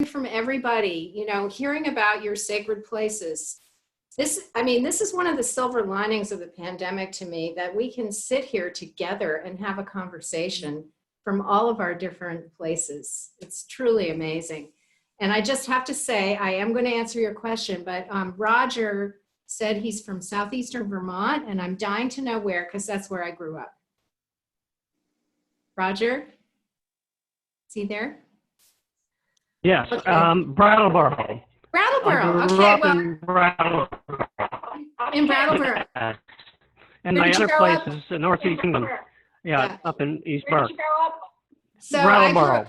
from everybody, you know, hearing about your sacred places. This is one of the silver linings of the pandemic to me, that we can sit here together and have a conversation from all of our different places. It's truly amazing. And I just have to say, I am going to answer your question, but Roger said he's from southeastern Vermont, and I'm dying to know where, because that's where I grew up. Roger? Is he there? Yes, Okay. Brattleboro. Brattleboro, okay, well. In Brattleboro. In Brattleboro. And my other place is the Northeast Kingdom. Yeah. Up in East Burke. So Brattleboro.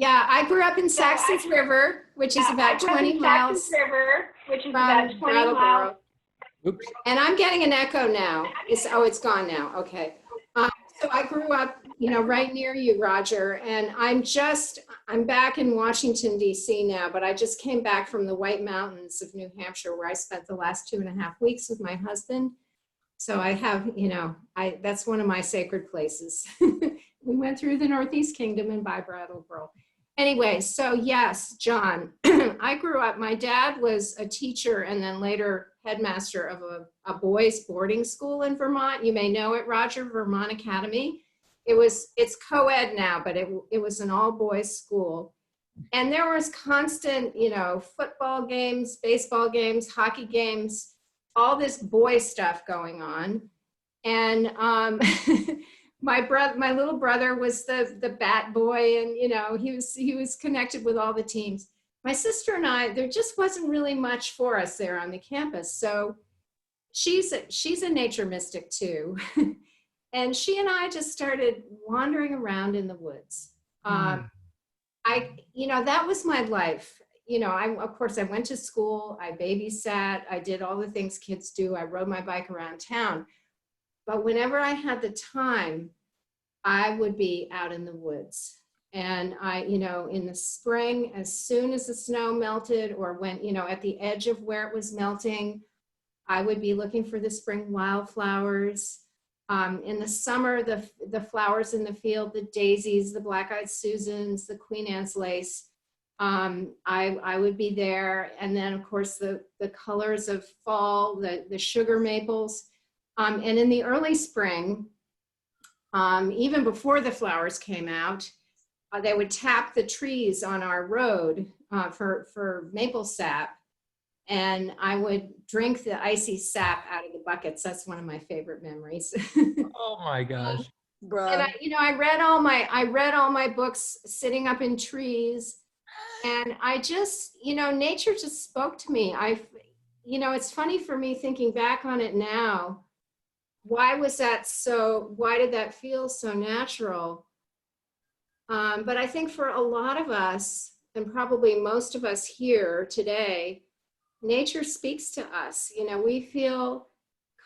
I grew up in Saxons River, which is about 20 miles from Brattleboro. Oops. And I'm getting an echo now. It's gone now. Okay. So I grew up, you know, right near you, Roger, and I'm back in Washington, D.C. now, but I just came back from the White Mountains of New Hampshire, where I spent the last 2.5 weeks with my husband. So I have, you know, that's one of my sacred places. We went through the Northeast Kingdom and by Brattleboro. Anyway, so yes, John, I grew up, my dad was a teacher and then later headmaster of a boys' boarding school in Vermont. You may know it, Roger, Vermont Academy. It's co-ed now, but it was an all-boys school. And there was constant, you know, football games, baseball games, hockey games, all this boy stuff going on. And my little brother was the bat boy, and you know, he was connected with all the teams. My sister and I, there just wasn't really much for us there on the campus. So she's a nature mystic too. And she and I just started wandering around in the woods. You know, that was my life. You know, of course I went to school, I babysat, I did all the things kids do. I rode my bike around town. But whenever I had the time, I would be out in the woods. And you know, in the spring, as soon as the snow melted, or when, you know, at the edge of where it was melting, I would be looking for the spring wildflowers. In the summer, the flowers in the field, the daisies, the black-eyed Susans, the Queen Anne's lace, I would be there. And then of course the colors of fall, the sugar maples. And in the early spring, even before the flowers came out, they would tap the trees on our road for maple sap. And I would drink the icy sap out of the buckets. That's one of my favorite memories. Oh my gosh. And I read all my books sitting up in trees. And I just, you know, nature just spoke to me. You know, it's funny for me thinking back on it now. Why did that feel so natural? But I think for a lot of us, and probably most of us here today, nature speaks to us. You know, we feel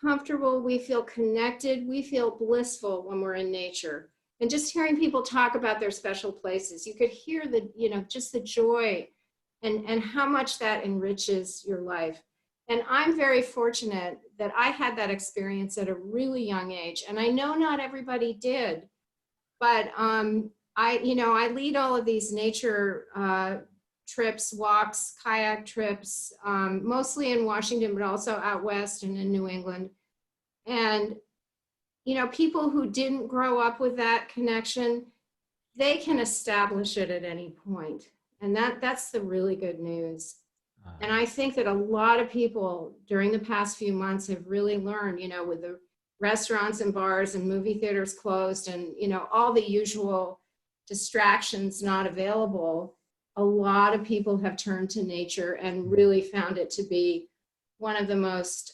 comfortable, we feel connected, we feel blissful when we're in nature. And just hearing people talk about their special places, you could hear just the joy and how much that enriches your life. And I'm very fortunate that I had that experience at a really young age. And I know not everybody did, but I lead all of these nature trips, walks, kayak trips, mostly in Washington, but also out west and in New England. And, you know, people who didn't grow up with that connection, they can establish it at any point. And that's the really good news. And I think that a lot of people during the past few months have really learned, you know, with the restaurants and bars and movie theaters closed and, you know, all the usual distractions not available, a lot of people have turned to nature and really found it to be one of the most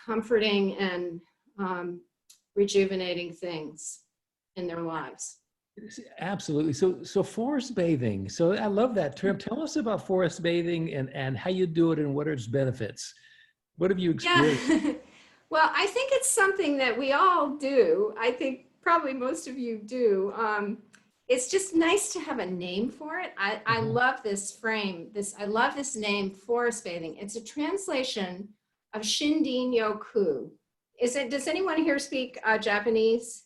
comforting and rejuvenating things in their lives. Absolutely. So forest bathing. So I love that term. Tell us about forest bathing and how you do it and what are its benefits. What have you experienced? Yeah. Well, I think it's something that we all do. I think probably most of you do. It's just nice to have a name for it. I love this frame. I love this name, forest bathing. It's a translation of Shindin Yoku. Does anyone here speak Japanese?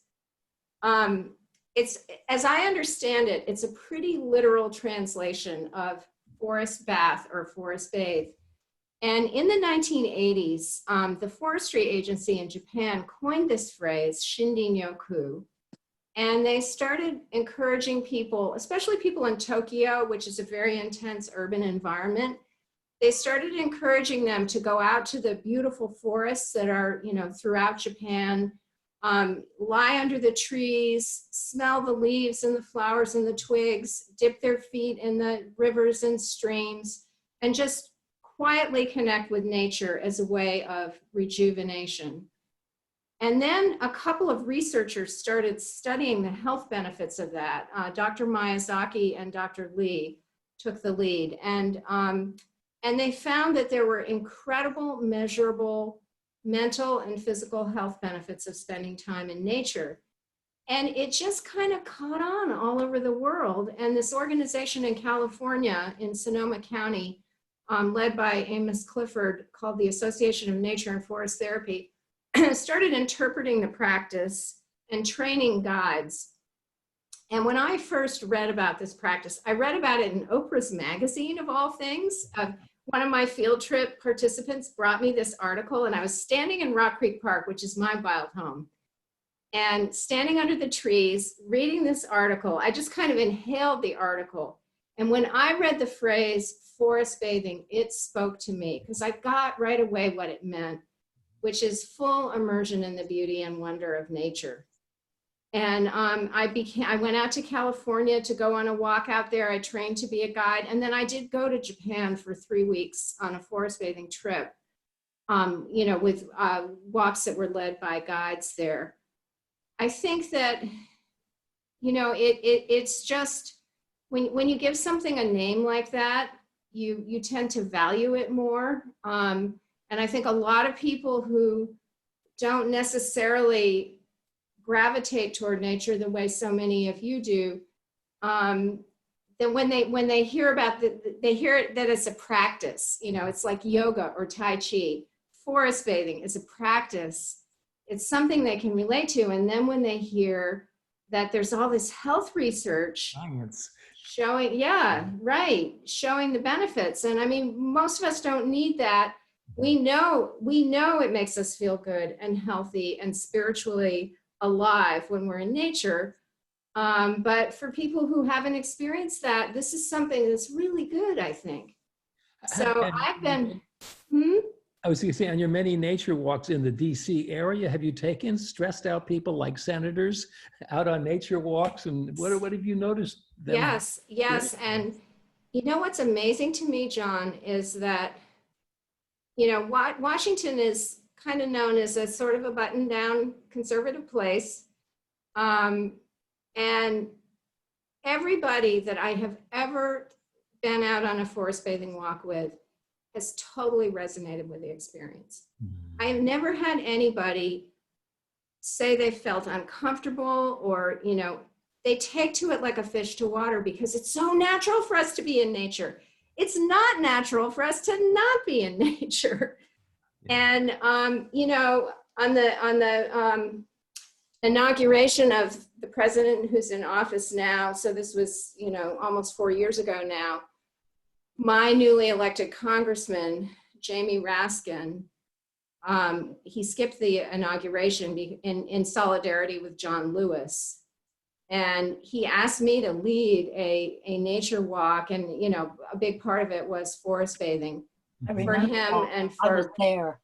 It's, as I understand it, it's a pretty literal translation of forest bath or forest bathe. And in the 1980s, the forestry agency in Japan coined this phrase, shindin-yoku, and they started encouraging people, especially people in Tokyo, which is a very intense urban environment. They started encouraging them to go out to the beautiful forests that are, throughout Japan, lie under the trees, smell the leaves and the flowers and the twigs, dip their feet in the rivers and streams, and just quietly connect with nature as a way of rejuvenation. And then a couple of researchers started studying the health benefits of that. Dr. Miyazaki and Dr. Lee took the lead. And they found that there were incredible, measurable mental and physical health benefits of spending time in nature. And it just kind of caught on all over the world. And this organization in California, in Sonoma County, led by Amos Clifford, called the Association of Nature and Forest Therapy, started interpreting the practice and training guides. And when I first read about this practice, I read about it in Oprah's magazine, of all things. One of my field trip participants brought me this article, and I was standing in Rock Creek Park, which is my wild home, and standing under the trees, reading this article. I just kind of inhaled the article. And when I read the phrase forest bathing, it spoke to me, because I got right away what it meant, which is full immersion in the beauty and wonder of nature. And I went out to California to go on a walk out there. I trained to be a guide. And then I did go to Japan for 3 weeks on a forest bathing trip, with walks that were led by guides there. I think that, it's just, when you give something a name like that, you tend to value it more. And I think a lot of people who don't necessarily gravitate toward nature the way so many of you do, then when they hear about they hear it, that it's a practice. It's like yoga or Tai Chi. Forest bathing is a practice. It's something they can relate to. And then when they hear that there's all this health research Science. showing the benefits. And I mean, most of us don't need that. We know it makes us feel good and healthy and spiritually alive when we're in nature. But for people who haven't experienced that, this is something that's really good, I think. So I've been, I was going to say, on your many nature walks in the DC area, have you taken stressed out people like senators out on nature walks? And what have you noticed? Yes. And what's amazing to me, John, is that, Washington is kind of known as a sort of a button-down conservative place. And everybody that I have ever been out on a forest bathing walk with has totally resonated with the experience. I have never had anybody say they felt uncomfortable or, they take to it like a fish to water because it's so natural for us to be in nature. It's not natural for us to not be in nature. And, on the inauguration of the president who's in office now, so this was, almost 4 years ago now, my newly elected congressman, Jamie Raskin, he skipped the inauguration in solidarity with John Lewis. And he asked me to lead a nature walk. And, a big part of it was forest bathing for him and for. I was there.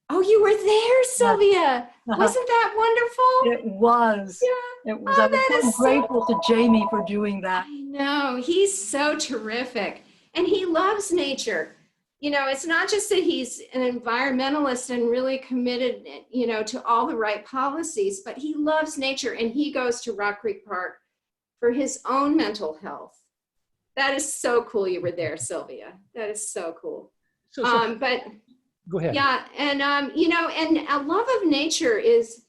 Oh, you were there, Sylvia. Wasn't that wonderful? It was. Yeah. It was. I was so grateful to Jamie for doing that. I know. He's so terrific. And he loves nature. It's not just that he's an environmentalist and really committed, to all the right policies, but he loves nature and he goes to Rock Creek Park for his own mental health. That is so cool you were there, Sylvia. That is so cool. But go ahead. Yeah, and and a love of nature is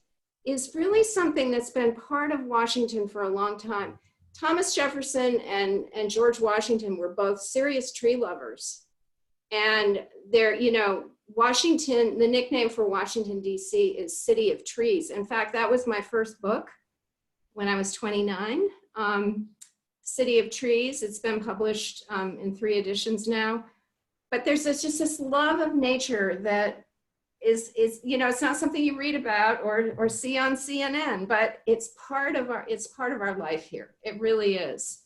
really something that's been part of Washington for a long time. Thomas Jefferson and George Washington were both serious tree lovers. And they're, Washington, the nickname for Washington, D.C. is City of Trees. In fact, that was my first book when I was 29. City of Trees. It's been published in 3 editions now. But there's just this love of nature that is, you know, it's not something you read about or see on CNN, but it's part of our life here. It really is.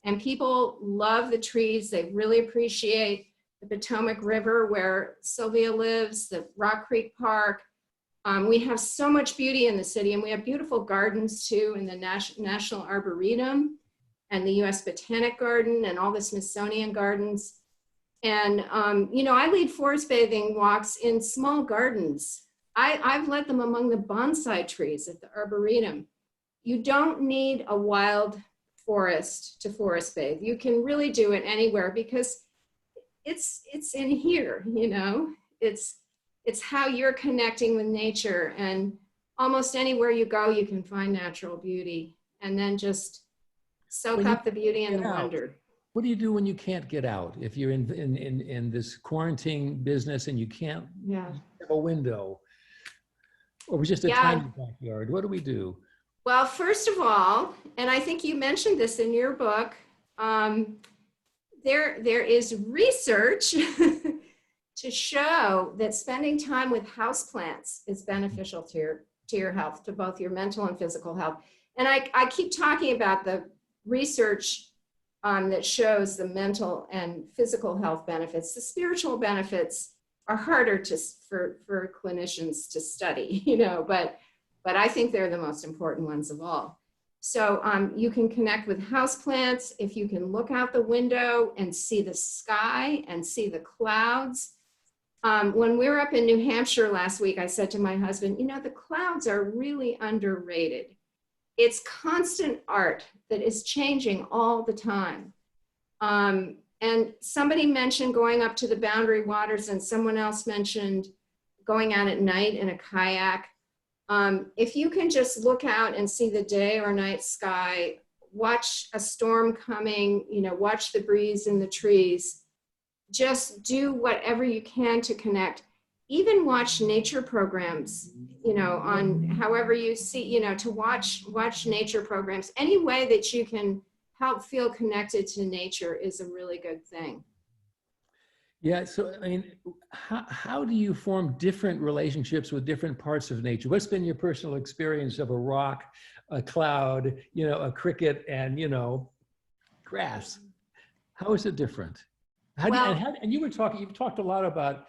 And people love the trees. They really appreciate the Potomac River where Sylvia lives, the Rock Creek Park. We have so much beauty in the city, and we have beautiful gardens too in the National Arboretum and the U.S. Botanic Garden and all the Smithsonian gardens. And, you know, I lead forest bathing walks in small gardens. I've led them among the bonsai trees at the Arboretum. You don't need a wild forest to forest bathe. You can really do it anywhere because it's in here, you know. It's how you're connecting with nature, and almost anywhere you go, you can find natural beauty, and then just soak up the beauty and the wonder. What do you do when you can't get out? If you're in this quarantine business and you can't have a window, or it's just a tiny backyard, what do we do? Well, first of all, and I think you mentioned this in your book, there is research to show that spending time with houseplants is beneficial to your health, to both your mental and physical health. And I keep talking about the research that shows the mental and physical health benefits. The spiritual benefits are harder for clinicians to study, you know, but I think they're the most important ones of all. So you can connect with houseplants if you can look out the window and see the sky and see the clouds. When we were up in New Hampshire last week, I said to my husband, you know, the clouds are really underrated. It's constant art that is changing all the time. And somebody mentioned going up to the Boundary Waters, and someone else mentioned going out at night in a kayak. If you can just look out and see the day or night sky, watch a storm coming, you know, watch the breeze in the trees, just do whatever you can to connect. Even watch nature programs, you know, on however you see, you know, to watch nature programs. Any way that you can help feel connected to nature is a really good thing. Yeah, so I mean, how do you form different relationships with different parts of nature? What's been your personal experience of a rock, a cloud, you know, a cricket, and, you know, grass? How is it different? And you've talked a lot about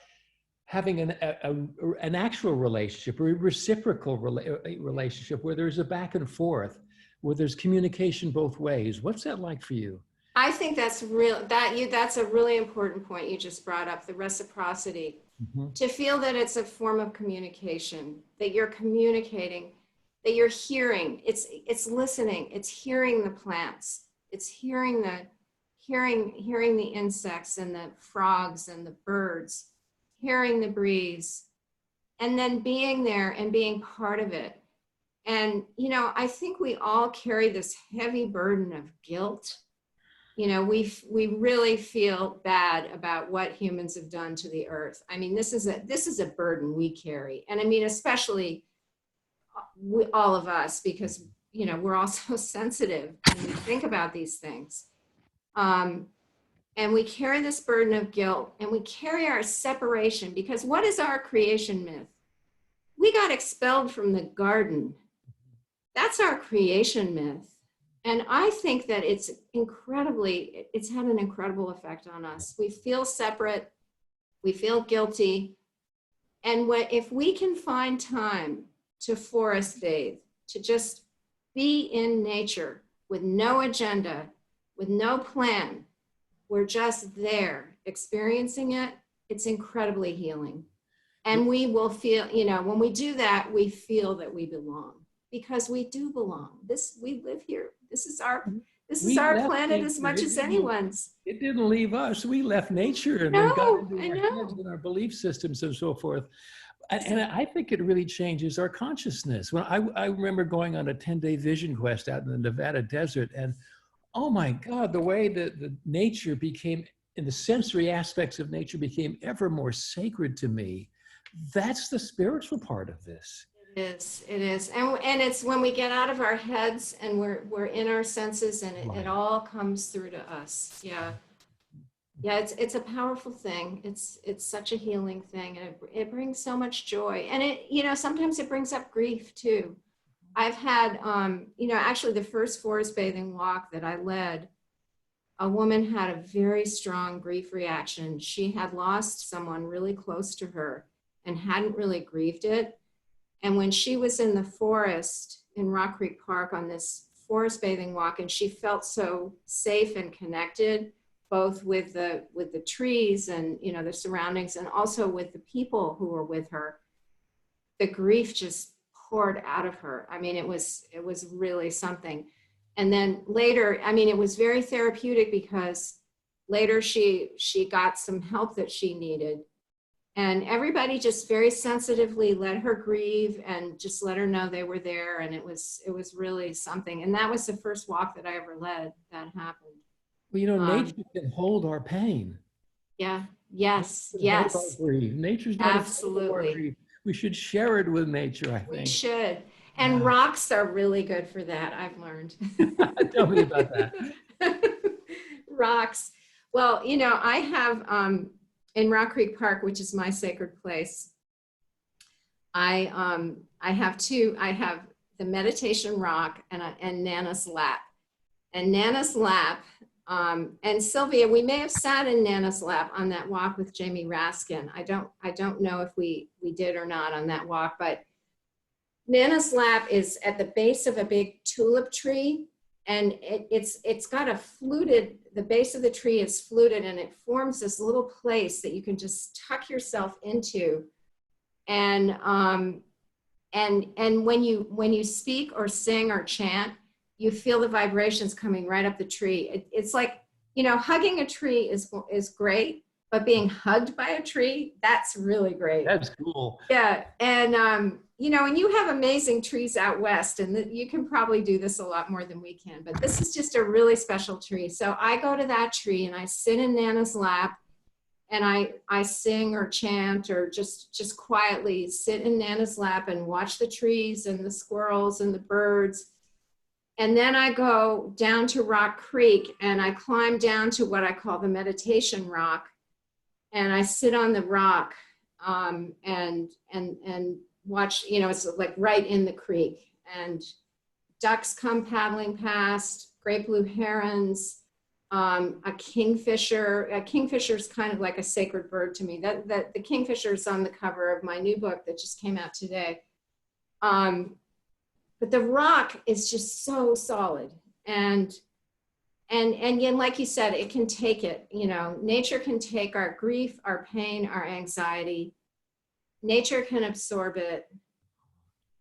having an actual relationship, or a reciprocal relationship where there's a back and forth, where there's communication both ways. What's that like for you? I think that's that's a really important point you just brought up, the reciprocity. Mm-hmm. To feel that it's a form of communication, that you're communicating, that you're hearing, it's listening, it's hearing the plants, it's hearing the insects and the frogs and the birds, hearing the breeze, and then being there and being part of it. And, you know, I think we all carry this heavy burden of guilt. You know, we really feel bad about what humans have done to the earth. I mean, this is a burden we carry. And I mean, especially all of us, because, you know, we're all so sensitive when we think about these things. And we carry this burden of guilt, and we carry our separation, because what is our creation myth? We got expelled from the garden. That's our creation myth. And I think that it's had an incredible effect on us. We feel separate, we feel guilty. And if we can find time to forest bathe, to just be in nature with no agenda, with no plan, we're just there experiencing it, it's incredibly healing. And we will feel, you know, when we do that, we feel that we belong, because we do belong. We live here. This is our planet as much as anyone's. It didn't leave us. We left nature and then got into our heads and our belief systems and so forth. And I think it really changes our consciousness. When I remember going on a 10-day vision quest out in the Nevada desert, and oh my God, the way that the nature became, and the sensory aspects of nature became ever more sacred to me. That's the spiritual part of this. It is. And it's when we get out of our heads and we're in our senses and it Right. all comes through to us. Yeah. Yeah, it's a powerful thing. It's such a healing thing, and it brings so much joy. And it, sometimes it brings up grief too. I've had, actually the first forest bathing walk that I led, a woman had a very strong grief reaction. She had lost someone really close to her and hadn't really grieved it. And when she was in the forest in Rock Creek Park on this forest bathing walk, and she felt so safe and connected, both with the trees and the surroundings, and also with the people who were with her, the grief just poured out of her. I mean, it was really something. And then later, I mean, it was very therapeutic because later she got some help that she needed. And everybody just very sensitively let her grieve and just let her know they were there. And it was really something. And that was the first walk that I ever led that happened. Well, nature can hold our pain. Yeah. Yes. Nature can Yes. hold our grief. Nature's not Absolutely. afraid of our grief. We should share it with nature, I We think. should. And rocks are really good for that, I've learned. Tell me about that. Rocks. Well, I have in Rock Creek Park, which is my sacred place, I have two. I have the meditation rock and Nana's lap. And Nana's lap, and Sylvia, we may have sat in Nana's lap on that walk with Jamie Raskin. I don't know if we did or not on that walk, but Nana's lap is at the base of a big tulip tree, and it's got a fluted, the base of the tree is fluted, and it forms this little place that you can just tuck yourself into. And when you speak or sing or chant, you feel the vibrations coming right up the tree. It's like, hugging a tree is great, but being hugged by a tree, that's really great. That's cool. Yeah. And, and you have amazing trees out west, and you can probably do this a lot more than we can, but this is just a really special tree. So I go to that tree and I sit in Nana's lap, and I sing or chant or just quietly sit in Nana's lap and watch the trees and the squirrels and the birds. And then I go down to Rock Creek and I climb down to what I call the meditation rock. And I sit on the rock and watch, it's like right in the creek. And ducks come paddling past, great blue herons, a kingfisher. A kingfisher is kind of like a sacred bird to me. That the kingfisher is on the cover of my new book that just came out today. But the rock is just so solid, and again, like you said, it can take it. Nature can take our grief, our pain, our anxiety. Nature can absorb it,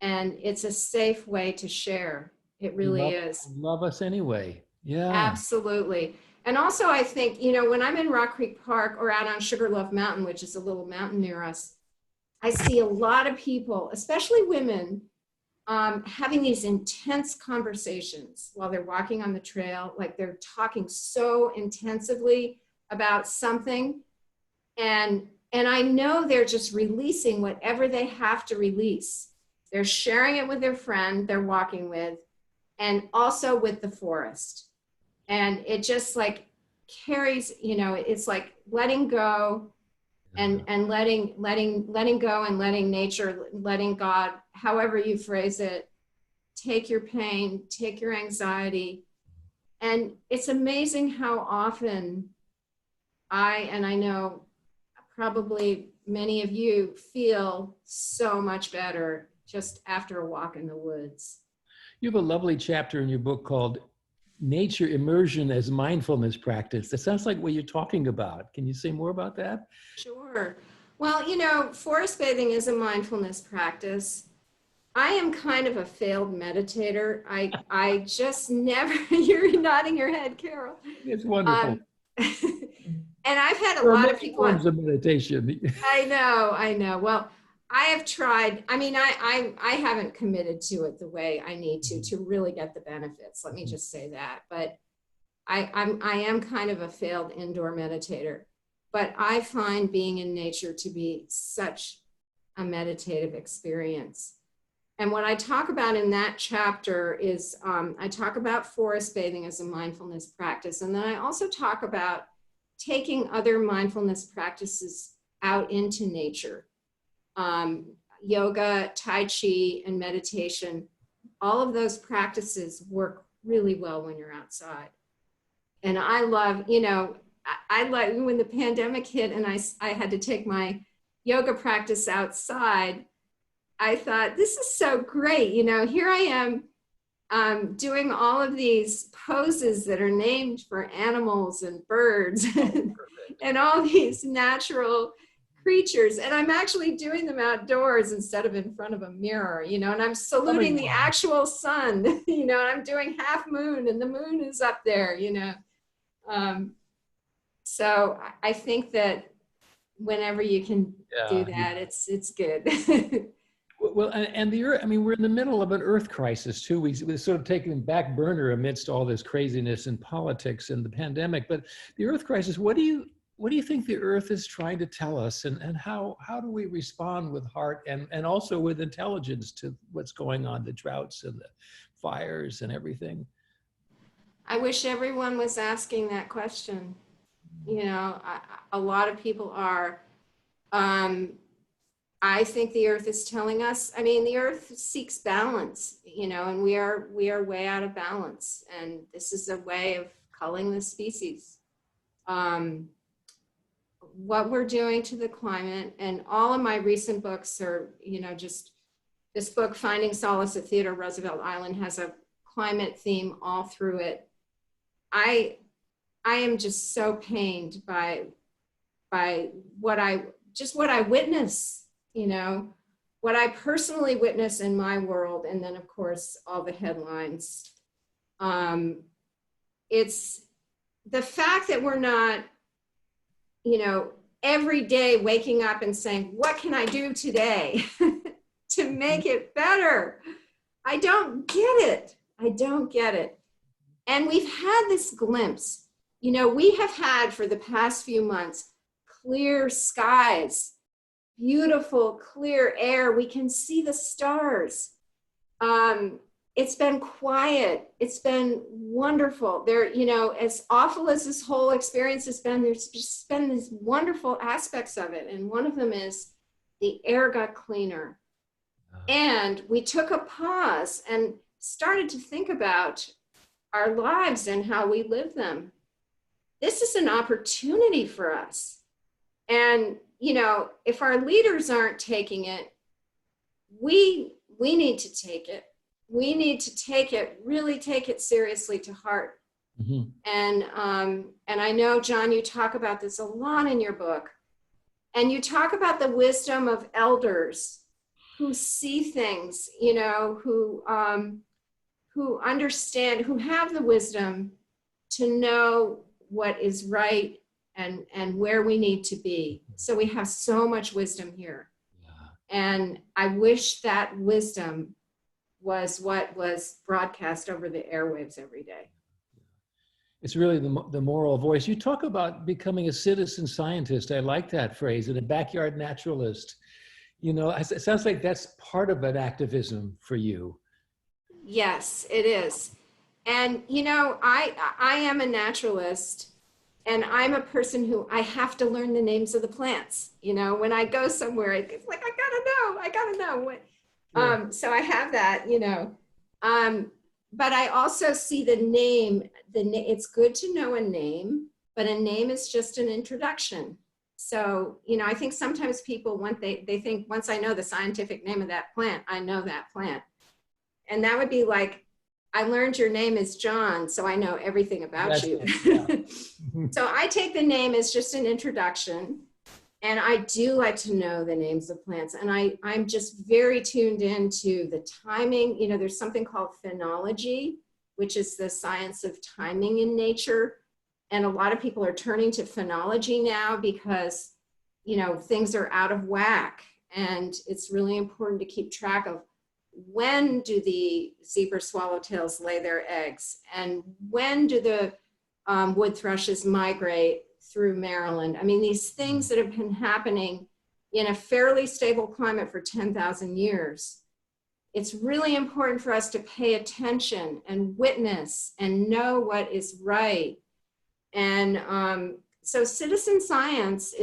and it's a safe way to share. It really is. Love us anyway. Yeah. Absolutely. And also, I think, when I'm in Rock Creek Park or out on Sugarloaf Mountain, which is a little mountain near us, I see a lot of people, especially women, having these intense conversations while they're walking on the trail, like they're talking so intensively about something. And I know they're just releasing whatever they have to release. They're sharing it with their friend they're walking with, and also with the forest. And it just like carries, it's like letting go and letting go and letting nature, letting God, however you phrase it, take your pain, take your anxiety. And it's amazing how often I know probably many of you feel so much better just after a walk in the woods. You have a lovely chapter in your book called Nature Immersion as Mindfulness Practice. That sounds like what you're talking about. Can you say more about that? Sure. Well, forest bathing is a mindfulness practice. I am kind of a failed meditator. I just never, you're nodding your head, Carol. It's wonderful. And I've had a lot of people. Forms of meditation. I know. Well, I have tried. I mean, I haven't committed to it the way I need to really get the benefits. Let me just say that. But I am kind of a failed indoor meditator. But I find being in nature to be such a meditative experience. And what I talk about in that chapter is I talk about forest bathing as a mindfulness practice. And then I also talk about taking other mindfulness practices out into nature. Yoga, Tai Chi, and meditation, all of those practices work really well when you're outside. And I love, you know, I like when the pandemic hit and I had to take my yoga practice outside, I thought, this is so great. You know, here I am doing all of these poses that are named for animals and birds and all these natural creatures. And I'm actually doing them outdoors instead of in front of a mirror, you know, and I'm saluting the actual sun, you know, and I'm doing half moon and the moon is up there, you know. So I think that whenever you can do that, it's good. Well, and the earth, I mean, we're in the middle of an earth crisis too. We're sort of taking a back burner amidst all this craziness in politics and the pandemic. But the earth crisis, what do you think the earth is trying to tell us, and how do we respond with heart and also with intelligence to what's going on, the droughts and the fires and everything? I wish everyone was asking that question. You know, a lot of people are. I think the earth is telling us, I mean, the earth seeks balance, you know, and we are way out of balance. And this is a way of culling the species. What we're doing to the climate, and all of my recent books are, you know, just this book, Finding Solace at Theodore Roosevelt Island, has a climate theme all through it. I am just so pained by what I witness, you know, what I personally witness in my world, and then of course all the headlines. It's the fact that we're not, you know, every day waking up and saying, what can I do today to make it better? I don't get it. I don't get it. And we've had this glimpse, you know, we have had for the past few months, clear skies, beautiful, clear air. We can see the stars. It's been quiet. It's been wonderful. There, you know, as awful as this whole experience has been, there's just been these wonderful aspects of it. And one of them is the air got cleaner. And we took a pause and started to think about our lives and how we live them. This is an opportunity for us. And, you know, if our leaders aren't taking it, we need to take it. We need to take it, really take it seriously to heart. Mm-hmm. And I know, John, you talk about this a lot in your book. And you talk about the wisdom of elders who see things, you know, who understand, who have the wisdom to know what is right and where we need to be. So we have so much wisdom here. Yeah. And I wish that wisdom was what was broadcast over the airwaves every day. It's really the moral voice. You talk about becoming a citizen scientist. I like that phrase, and a backyard naturalist. You know, it sounds like that's part of an activism for you. Yes, it is. And, you know, I am a naturalist, and I'm a person who I have to learn the names of the plants. You know, when I go somewhere, it's like, I gotta know what. Yeah. So I have that, you know. But I also see the name. It's good to know a name, but a name is just an introduction. So, you know, I think sometimes people, they think once I know the scientific name of that plant, I know that plant. And that would be like, I learned your name is John, so I know everything about you. Yeah. So I take the name as just an introduction. And I do like to know the names of plants. And I'm just very tuned into the timing. You know, there's something called phenology, which is the science of timing in nature. And a lot of people are turning to phenology now because, you know, things are out of whack. And it's really important to keep track of when do the zebra swallowtails lay their eggs, and when do the wood thrushes migrate through Maryland. I mean, these things that have been happening in a fairly stable climate for 10,000 years, it's really important for us to pay attention and witness and know what is right. And so citizen science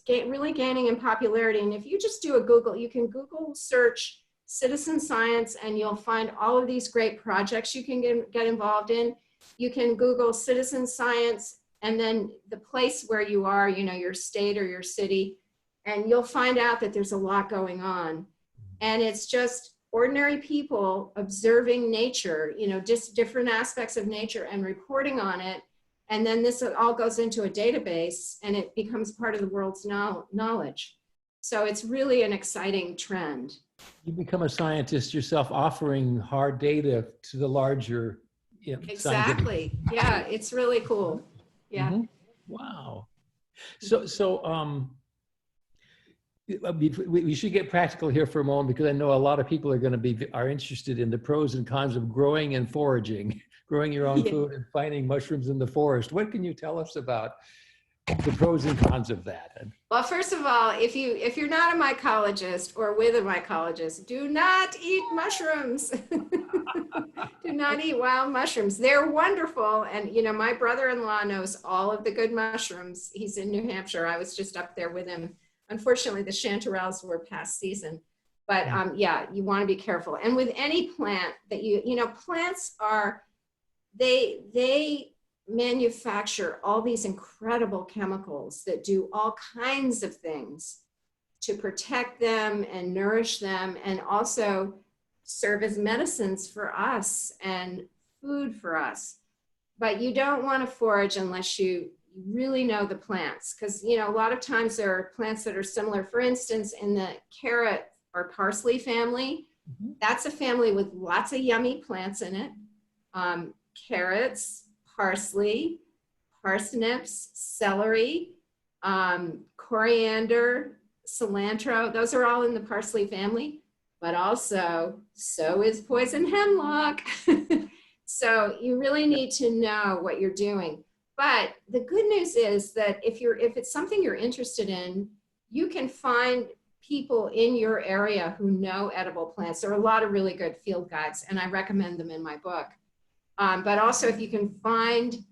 really gaining in popularity. And if you just do a Google, you can Google search citizen science and you'll find all of these great projects you can get involved in. You can Google citizen science and then the place where you are, you know, your state or your city, and you'll find out that there's a lot going on. And it's just ordinary people observing nature, you know, just different aspects of nature and reporting on it. And then this all goes into a database and it becomes part of the world's knowledge. So it's really an exciting trend. You become a scientist yourself, offering hard data to the larger. Yeah, exactly. Yeah, it's really cool. Yeah. Mm-hmm. Wow. So we should get practical here for a moment, because I know a lot of people are interested in the pros and cons of growing and foraging, growing your own food and finding mushrooms in the forest. What can you tell us about the pros and cons of that? Well, first of all, if you're not a mycologist or with a mycologist, do not eat mushrooms. Do not eat wild mushrooms. They're wonderful. And, you know, my brother-in-law knows all of the good mushrooms. He's in New Hampshire. I was just up there with him. Unfortunately, the chanterelles were past season. But yeah, you want to be careful. And with any plant that you know, plants are, they manufacture all these incredible chemicals that do all kinds of things to protect them and nourish them, and also serve as medicines for us and food for us. But you don't want to forage unless you really know the plants, because, you know, a lot of times there are plants that are similar. For instance, in the carrot or parsley family, that's a family with lots of yummy plants in it. Carrots, parsley, parsnips, celery, coriander, cilantro, those are all in the parsley family. But also, so is poison hemlock. So you really need to know what you're doing. But the good news is that if it's something you're interested in, you can find people in your area who know edible plants. There are a lot of really good field guides, and I recommend them in my book. But also, if you can find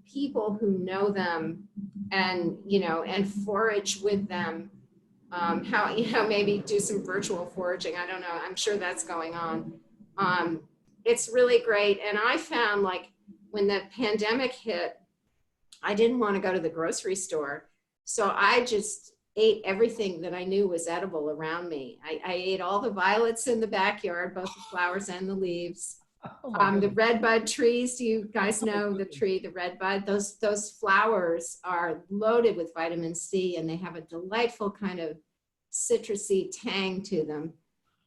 people who know them and, you know, and forage with them, how, you know, maybe do some virtual foraging. I don't know. I'm sure that's going on. It's really great. And I found, like, when the pandemic hit, I didn't want to go to the grocery store. So I just ate everything that I knew was edible around me. I ate all the violets in the backyard, both the flowers and the leaves. The redbud trees, do you guys know the tree, the redbud? Those flowers are loaded with vitamin C, and they have a delightful kind of citrusy tang to them.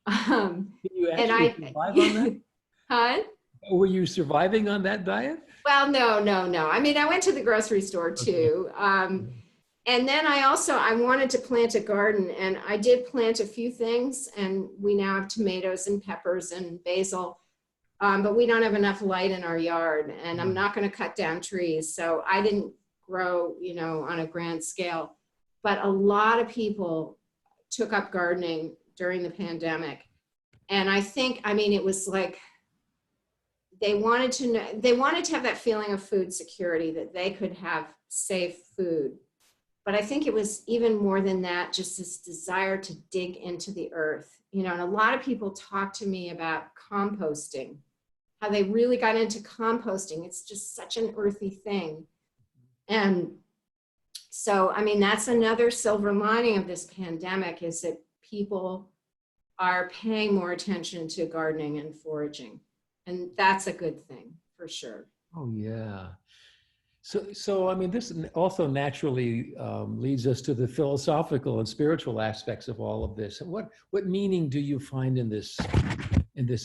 Can you actually survive on that? Huh? Were you surviving on that diet? Well, no. I mean, I went to the grocery store too. And then I wanted to plant a garden, and I did plant a few things, and we now have tomatoes and peppers and basil. But we don't have enough light in our yard, and I'm not going to cut down trees. So I didn't grow, you know, on a grand scale. But a lot of people took up gardening during the pandemic. And I think, I mean, it was like, they wanted to have that feeling of food security, that they could have safe food. But I think it was even more than that, just this desire to dig into the earth. You know, and a lot of people talk to me about composting, how they really got into composting. It's just such an earthy thing. And so, I mean, that's another silver lining of this pandemic, is that people are paying more attention to gardening and foraging. And that's a good thing, for sure. Oh, yeah. So I mean, this also naturally leads us to the philosophical and spiritual aspects of all of this. And what meaning do you find in this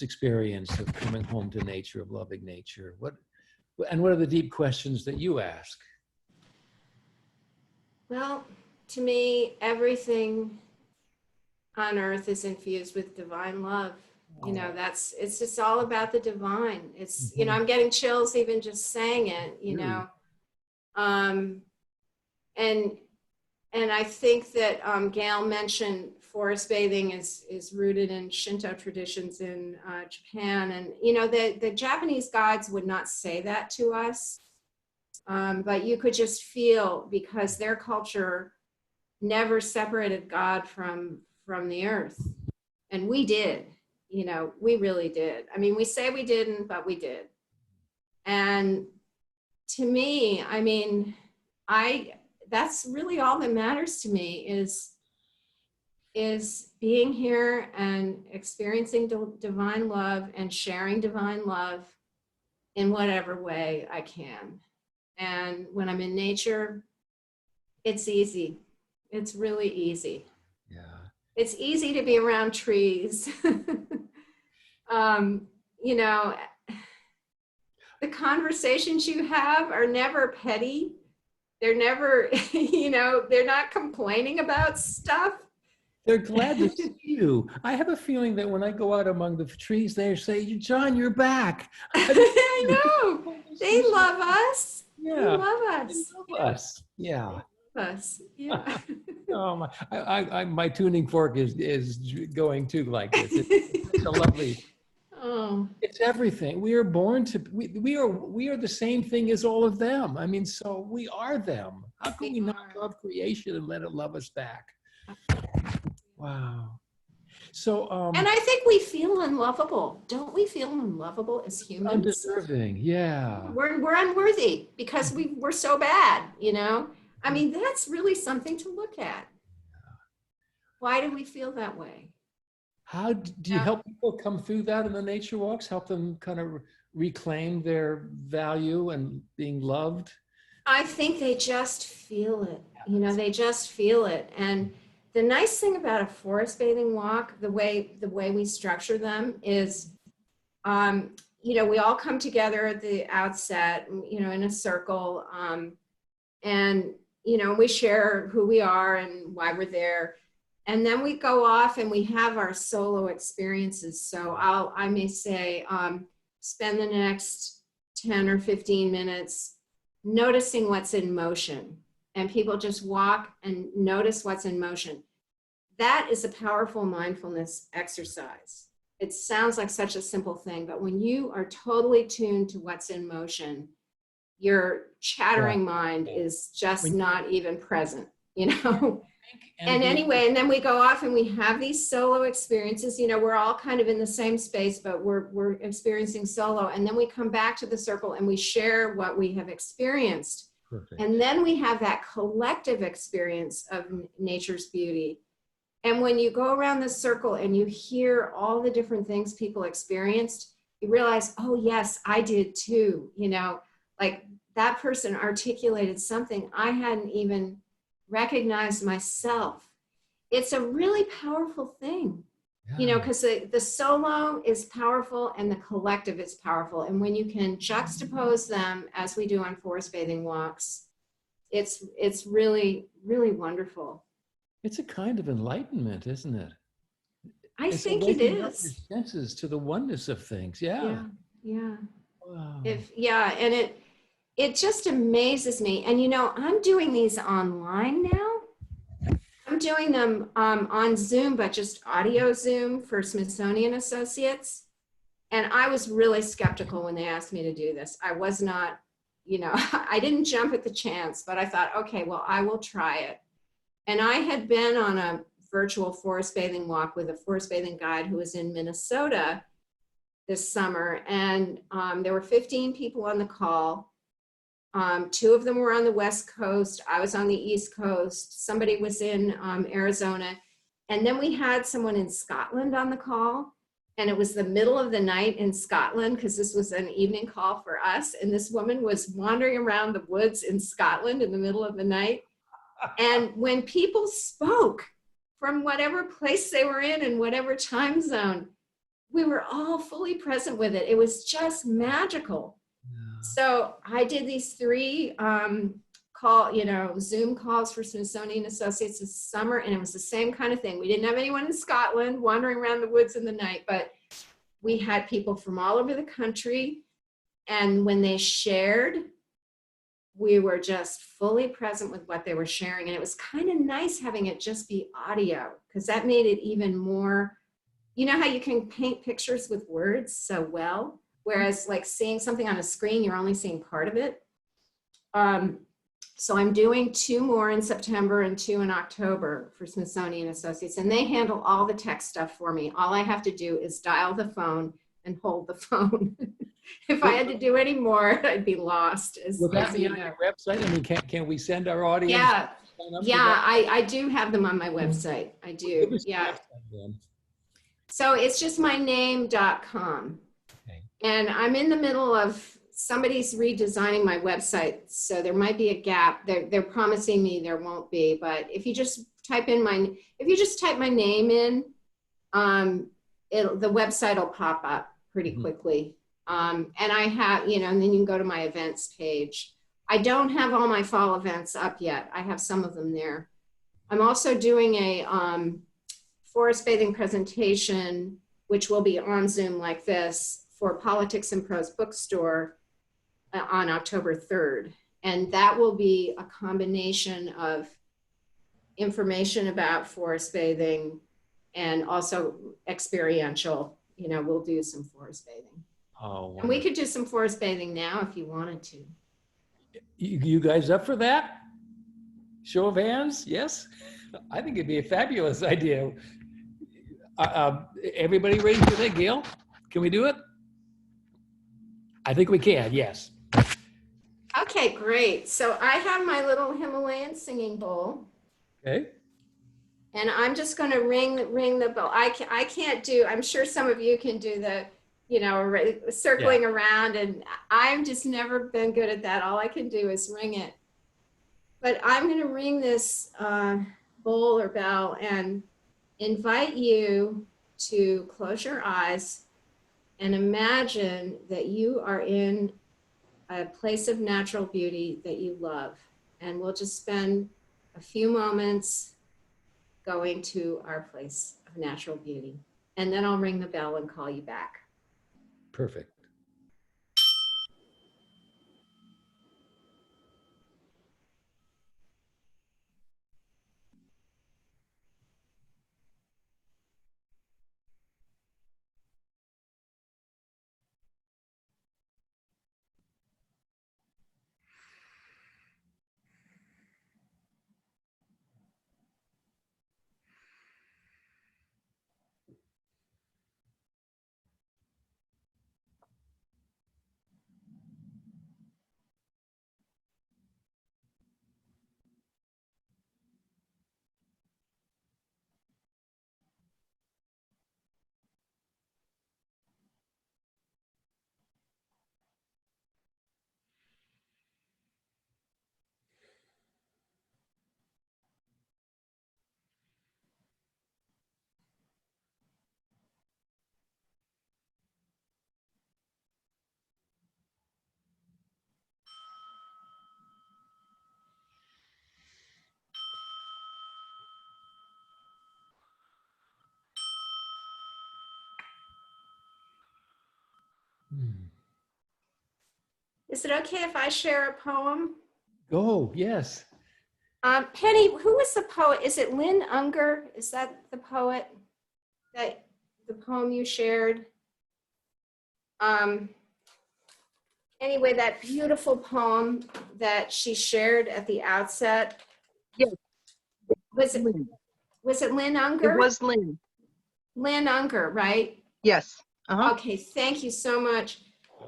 experience of coming home to nature, of loving nature? What are the deep questions that you ask? Well, to me, everything on earth is infused with divine love. You know, it's just all about the divine. It's, you know, I'm getting chills even just saying it, you know. And I think that Gail mentioned forest bathing is rooted in Shinto traditions in Japan. And, you know, the Japanese guides would not say that to us, but you could just feel, because their culture never separated God from the earth. And we did, you know, we really did. I mean, we say we didn't, but we did. And to me, I mean, that's really all that matters to me is being here and experiencing divine love and sharing divine love in whatever way I can. And when I'm in nature, it's easy. It's really easy. Yeah. It's easy to be around trees. You know, the conversations you have are never petty. They're never, you know, they're not complaining about stuff. They're glad to see you. I have a feeling that when I go out among the trees, they say, John, you're back. I know. They love us. Yeah. They love us. They love us. Yeah. They love us. Yeah. Oh, my tuning fork is going too like this. It's a lovely. Oh. It's everything. We are born to. We are the same thing as all of them. I mean, so we are them. How can we not love creation and let it love us back? Wow. So. And I think we feel unlovable. Don't we feel unlovable as humans? Undeserving. Yeah. We're unworthy because we're so bad. You know. I mean, that's really something to look at. Why do we feel that way? How do you help people come through that in the nature walks? Help them kind of reclaim their value and being loved? I think they just feel it. You know, they just feel it. And the nice thing about a forest bathing walk, the way we structure them is, you know, we all come together at the outset, you know, in a circle, and, you know, we share who we are and why we're there. And then we go off and we have our solo experiences. So I may say, spend the next 10 or 15 minutes noticing what's in motion. And people just walk and notice what's in motion. That is a powerful mindfulness exercise. It sounds like such a simple thing, but when you are totally tuned to what's in motion, your chattering mind is just not even present, you know? And anyway, and then we go off and we have these solo experiences. You know, we're all kind of in the same space, but we're experiencing solo. And then we come back to the circle and we share what we have experienced. Perfect. And then we have that collective experience of nature's beauty. And when you go around the circle and you hear all the different things people experienced, you realize, oh yes, I did too. You know, like that person articulated something I hadn't even recognized myself. It's a really powerful thing, you know, because the solo is powerful and the collective is powerful. And when you can juxtapose them, as we do on forest bathing walks, it's really, really wonderful. It's a kind of enlightenment, isn't it? I think it is. Your senses to the oneness of things. Yeah. Yeah. Wow. And it just amazes me. And, you know, I'm doing these online now. I'm doing them on Zoom, but just audio Zoom for Smithsonian Associates. And I was really skeptical when they asked me to do this. I was not, you know, I didn't jump at the chance, but I thought, okay, well, I will try it. And I had been on a virtual forest bathing walk with a forest bathing guide who was in Minnesota this summer. And there were 15 people on the call. 2 of them were on the West Coast. I was on the East Coast. Somebody was in Arizona. And then we had someone in Scotland on the call. And it was the middle of the night in Scotland because this was an evening call for us. And this woman was wandering around the woods in Scotland in the middle of the night. And when people spoke from whatever place they were in and whatever time zone, we were all fully present with it. It was just magical. So I did these 3 Zoom calls for Smithsonian Associates this summer, and it was the same kind of thing. We didn't have anyone in Scotland wandering around the woods in the night, but we had people from all over the country. And when they shared we were just fully present with what they were sharing. And it was kind of nice having it just be audio, because that made it even more, you know how you can paint pictures with words so well, whereas like seeing something on a screen, you're only seeing part of it. So I'm doing 2 more in September and 2 in October for Smithsonian Associates, and they handle all the tech stuff for me. All I have to do is dial the phone and hold the phone. If I had to do any more, I'd be lost. Will that be on your website? I mean, can we send our audience? Yeah, sign up for yeah, that? I do have them on my website. I Give do, us the yeah. website then. So it's just my name.com. Okay. And I'm in the middle of, somebody's redesigning my website, so there might be a gap. They're promising me there won't be, but if you just type in my name in, the website will pop up pretty quickly. And I have, you know, and then you can go to my events page. I don't have all my fall events up yet. I have some of them there. I'm also doing a forest bathing presentation, which will be on Zoom like this, for Politics and Prose Bookstore on October 3rd. And that will be a combination of information about forest bathing and also experiential. You know, we'll do some forest bathing. Oh, and we could do some forest bathing now if you wanted to. you guys up for that? Show of hands? Yes? I think it'd be a fabulous idea. Everybody ready for that, Gail? Can we do it? I think we can, yes. Okay, great. So I have my little Himalayan singing bowl. Okay. And I'm just going to ring the bell. I can't do, I'm sure some of you can do the, you know, circling around, and I've just never been good at that. All I can do is ring it. But I'm going to ring this bowl or bell and invite you to close your eyes and imagine that you are in a place of natural beauty that you love. And we'll just spend a few moments going to our place of natural beauty. And then I'll ring the bell and call you back. Perfect. Is it okay if I share a poem? Go, yes. Penny, who is the poet? Is it Lynn Unger? Is that the poet, that the poem you shared? Anyway, that beautiful poem that she shared at the outset. Yes. Was it Lynn Unger? It was Lynn. Lynn Unger, right? Yes. Okay, thank you so much.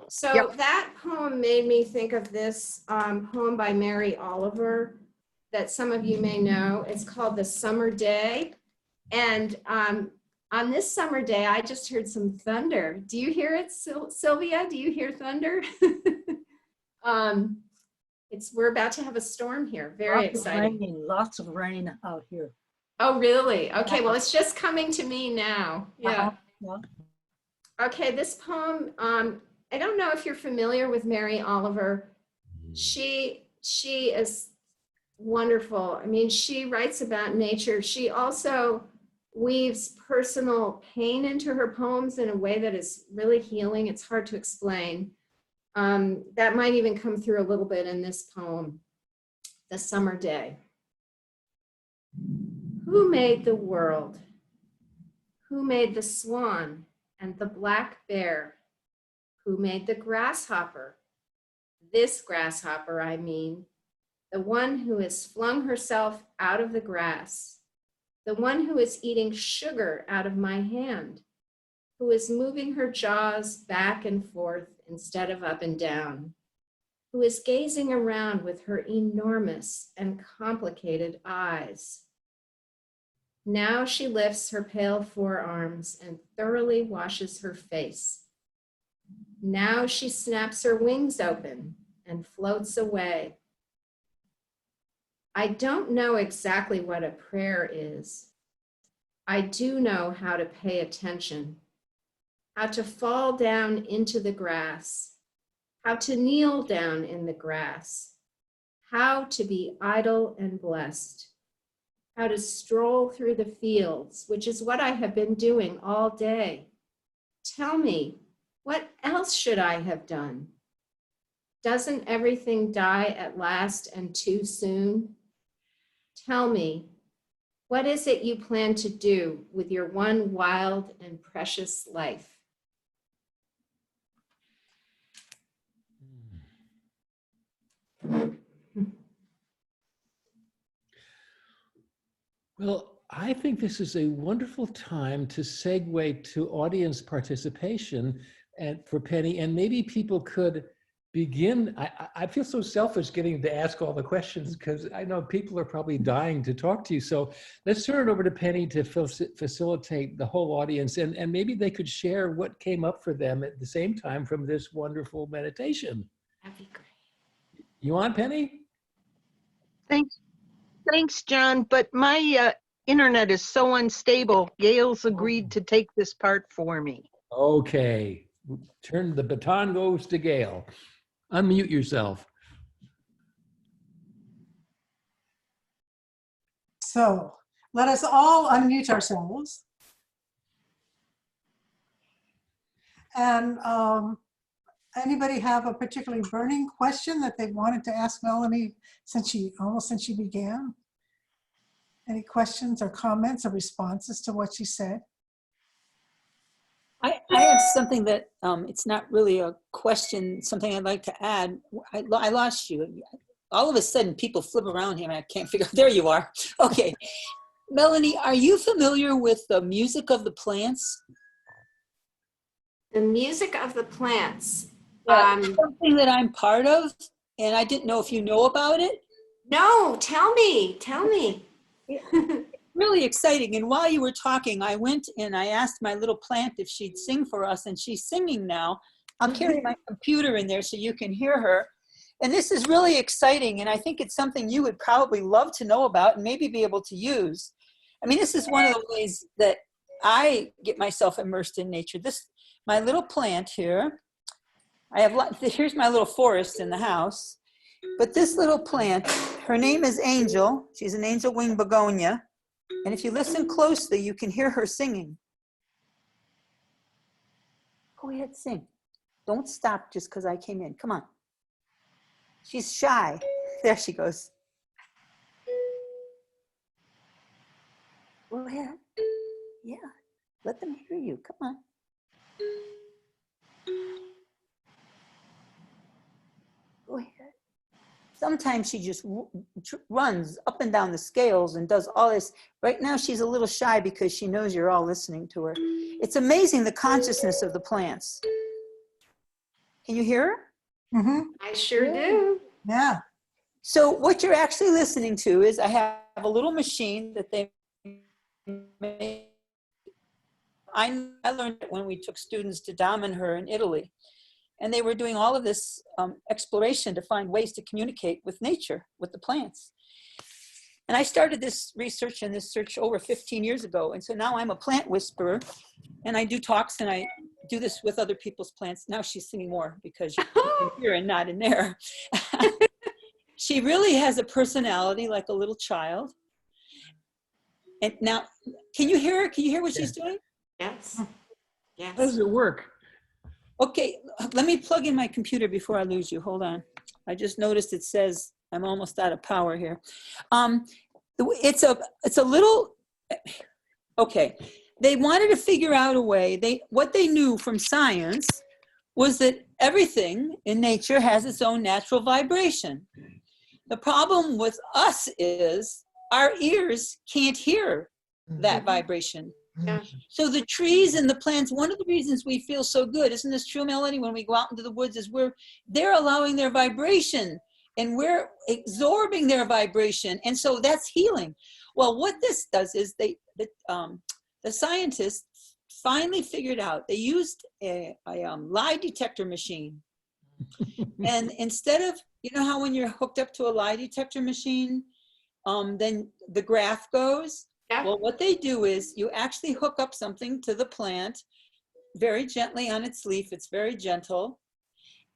So Yep. that poem made me think of this poem by Mary Oliver that some of you may know. It's called The Summer Day. And on this summer day, I just heard some thunder. Do you hear it, Sylvia? Do you hear thunder? We're about to have a storm here. Very exciting. Lots of rain out here. Oh, really? Okay, well, it's just coming to me now. Yeah. Yeah. Okay, this poem, I don't know if you're familiar with Mary Oliver. She is wonderful. I mean, she writes about nature. She also weaves personal pain into her poems in a way that is really healing. It's hard to explain. That might even come through a little bit in this poem, The Summer Day. Who made the world? Who made the swan and the black bear? Who made the grasshopper? This grasshopper, I mean, the one who has flung herself out of the grass, the one who is eating sugar out of my hand, who is moving her jaws back and forth instead of up and down, who is gazing around with her enormous and complicated eyes. Now she lifts her pale forearms and thoroughly washes her face. Now she snaps her wings open and floats away. I don't know exactly what a prayer is. I do know how to pay attention, how to fall down into the grass, how to kneel down in the grass, how to be idle and blessed, how to stroll through the fields, which is what I have been doing all day. Tell me, what else should I have done? Doesn't everything die at last and too soon? Tell me, what is it you plan to do with your one wild and precious life? Well, I think this is a wonderful time to segue to audience participation and for Penny, and maybe people could begin. I feel so selfish getting to ask all the questions because I know people are probably dying to talk to you. So let's turn it over to Penny to facilitate the whole audience, and maybe they could share what came up for them at the same time from this wonderful meditation. That'd be great. You on, Penny? Thanks, John, but my internet is so unstable. Gail's agreed to take this part for me. Okay, the baton goes to Gail. Unmute yourself. So let us all unmute ourselves. And anybody have a particularly burning question that they wanted to ask Melanie since she began? Any questions or comments or responses to what she said? I have something that, it's not really a question, something I'd like to add. I lost you. All of a sudden, people flip around here and I can't figure out. There you are. Okay. Melanie, are you familiar with the music of the plants? The music of the plants. Yeah, something that I'm part of, and I didn't know if you know about it. No, tell me. Really exciting. And while you were talking, I went and I asked my little plant if she'd sing for us, and she's singing now. I'll carry my computer in there so you can hear her. And this is really exciting, and I think it's something you would probably love to know about and maybe be able to use. I mean, this is one of the ways that I get myself immersed in nature. My little plant here, here's my little forest in the house, but this little plant, her name is Angel. She's an angel wing begonia. And if you listen closely, you can hear her singing. Go ahead, sing. Don't stop just because I came in. Come on. She's shy. There she goes. Go ahead. Yeah. Let them hear you. Come on. Go ahead. Sometimes she just runs up and down the scales and does all this. Right now, she's a little shy because she knows you're all listening to her. It's amazing the consciousness of the plants. Can you hear her? Mm-hmm. I sure do. Yeah. So what you're actually listening to is I have a little machine that they made. I learned it when we took students to Damanhur in Italy. And they were doing all of this exploration to find ways to communicate with nature, with the plants. And I started this research and this search over 15 years ago. And so now I'm a plant whisperer, and I do talks, and I do this with other people's plants. Now she's singing more because you can hear and not in there. She really has a personality like a little child. And now, can you hear her? Can you hear what she's doing? Yes. How does it work? Okay, let me plug in my computer before I lose you. Hold on. I just noticed it says I'm almost out of power here. It's a little, okay. They wanted to figure out a way, what they knew from science was that everything in nature has its own natural vibration. The problem with us is our ears can't hear that vibration. Yeah. So the trees and the plants, one of the reasons we feel so good, isn't this true, Melanie, when we go out into the woods, is they're allowing their vibration and we're absorbing their vibration. And so that's healing. Well, what this does is the scientists finally figured out, they used a lie detector machine. And instead of, you know how when you're hooked up to a lie detector machine, then the graph goes? Yeah. Well, what they do is you actually hook up something to the plant very gently on its leaf. It's very gentle.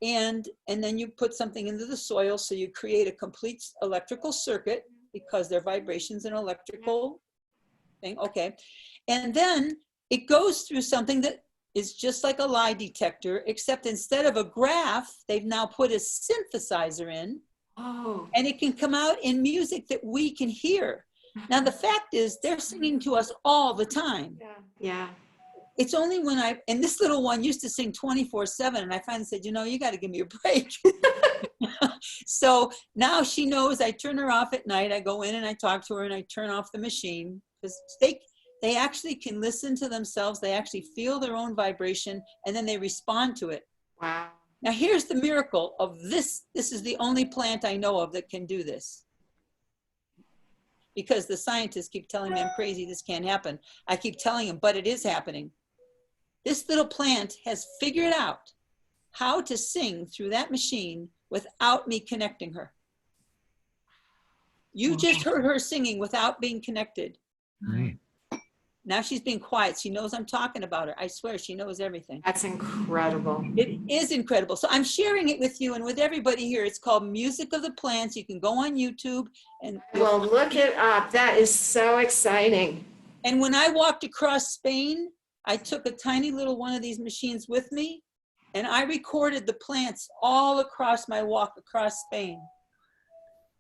And then you put something into the soil, so you create a complete electrical circuit because their vibration's an electrical thing. Okay. And then it goes through something that is just like a lie detector, except instead of a graph, they've now put a synthesizer in. Oh. And it can come out in music that we can hear. Now, the fact is, they're singing to us all the time. Yeah. Yeah. It's only when and this little one used to sing 24/7, and I finally said, you know, you got to give me a break. So now she knows I turn her off at night. I go in and I talk to her and I turn off the machine, because they actually can listen to themselves. They actually feel their own vibration, and then they respond to it. Wow. Now, here's the miracle of this. This is the only plant I know of that can do this. Because the scientists keep telling me I'm crazy, this can't happen. I keep telling them, but it is happening. This little plant has figured out how to sing through that machine without me connecting her. You just heard her singing without being connected. Right. Now she's being quiet. She knows I'm talking about her. I swear she knows everything. That's incredible. It is incredible. So I'm sharing it with you and with everybody here. It's called Music of the Plants. You can go on YouTube and Well, look it up. That is so exciting. And when I walked across Spain, I took a tiny little one of these machines with me, and I recorded the plants all across my walk across Spain.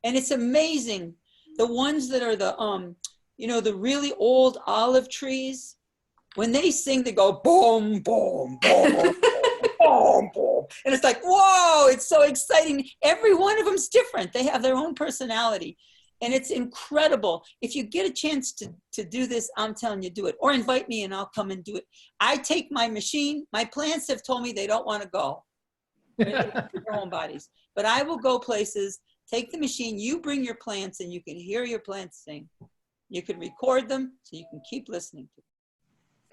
And it's amazing. The ones that are the really old olive trees, when they sing, they go boom, boom, boom, boom, boom. And it's like, whoa, it's so exciting. Every one of them's different. They have their own personality. And it's incredible. If you get a chance to do this, I'm telling you, do it. Or invite me and I'll come and do it. I take my machine. My plants have told me they don't want to go. Their own bodies. But I will go places, take the machine, you bring your plants, and you can hear your plants sing. You can record them so you can keep listening to them.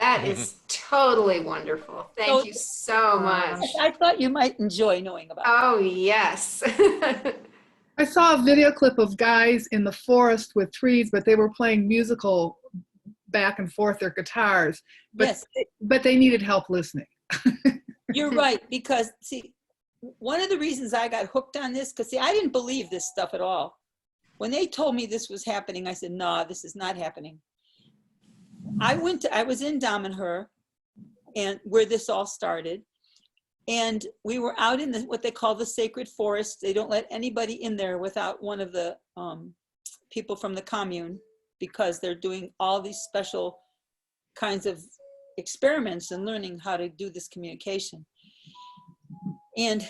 That is totally wonderful. Thank you so much. I thought you might enjoy knowing about it. Oh, yes. I saw a video clip of guys in the forest with trees, but they were playing musical back and forth, their guitars, but, Yes. but they needed help listening. You're right, because see, one of the reasons I got hooked on this, because see, I didn't believe this stuff at all. When they told me this was happening, I said, no, this is not happening. I was in Damanhur, and where this all started, and we were out in what they call the sacred forest. They don't let anybody in there without one of the people from the commune, because they're doing all these special kinds of experiments and learning how to do this communication. And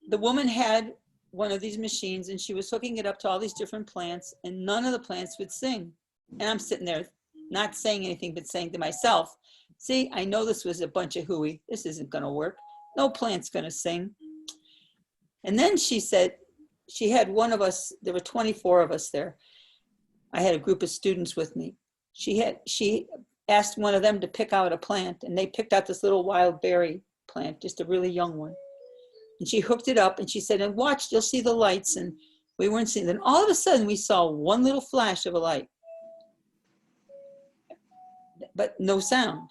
the woman had one of these machines, and she was hooking it up to all these different plants, and none of the plants would sing. And I'm sitting there not saying anything, but saying to myself, see, I know this was a bunch of hooey. This isn't going to work. No plant's going to sing. And then she said, she had one of us, there were 24 of us there. I had a group of students with me. She asked one of them to pick out a plant, and they picked out this little wild berry plant, just a really young one. And she hooked it up, and she said, and watch, you'll see the lights. And we weren't seeing. Then all of a sudden we saw one little flash of a light, but no sound.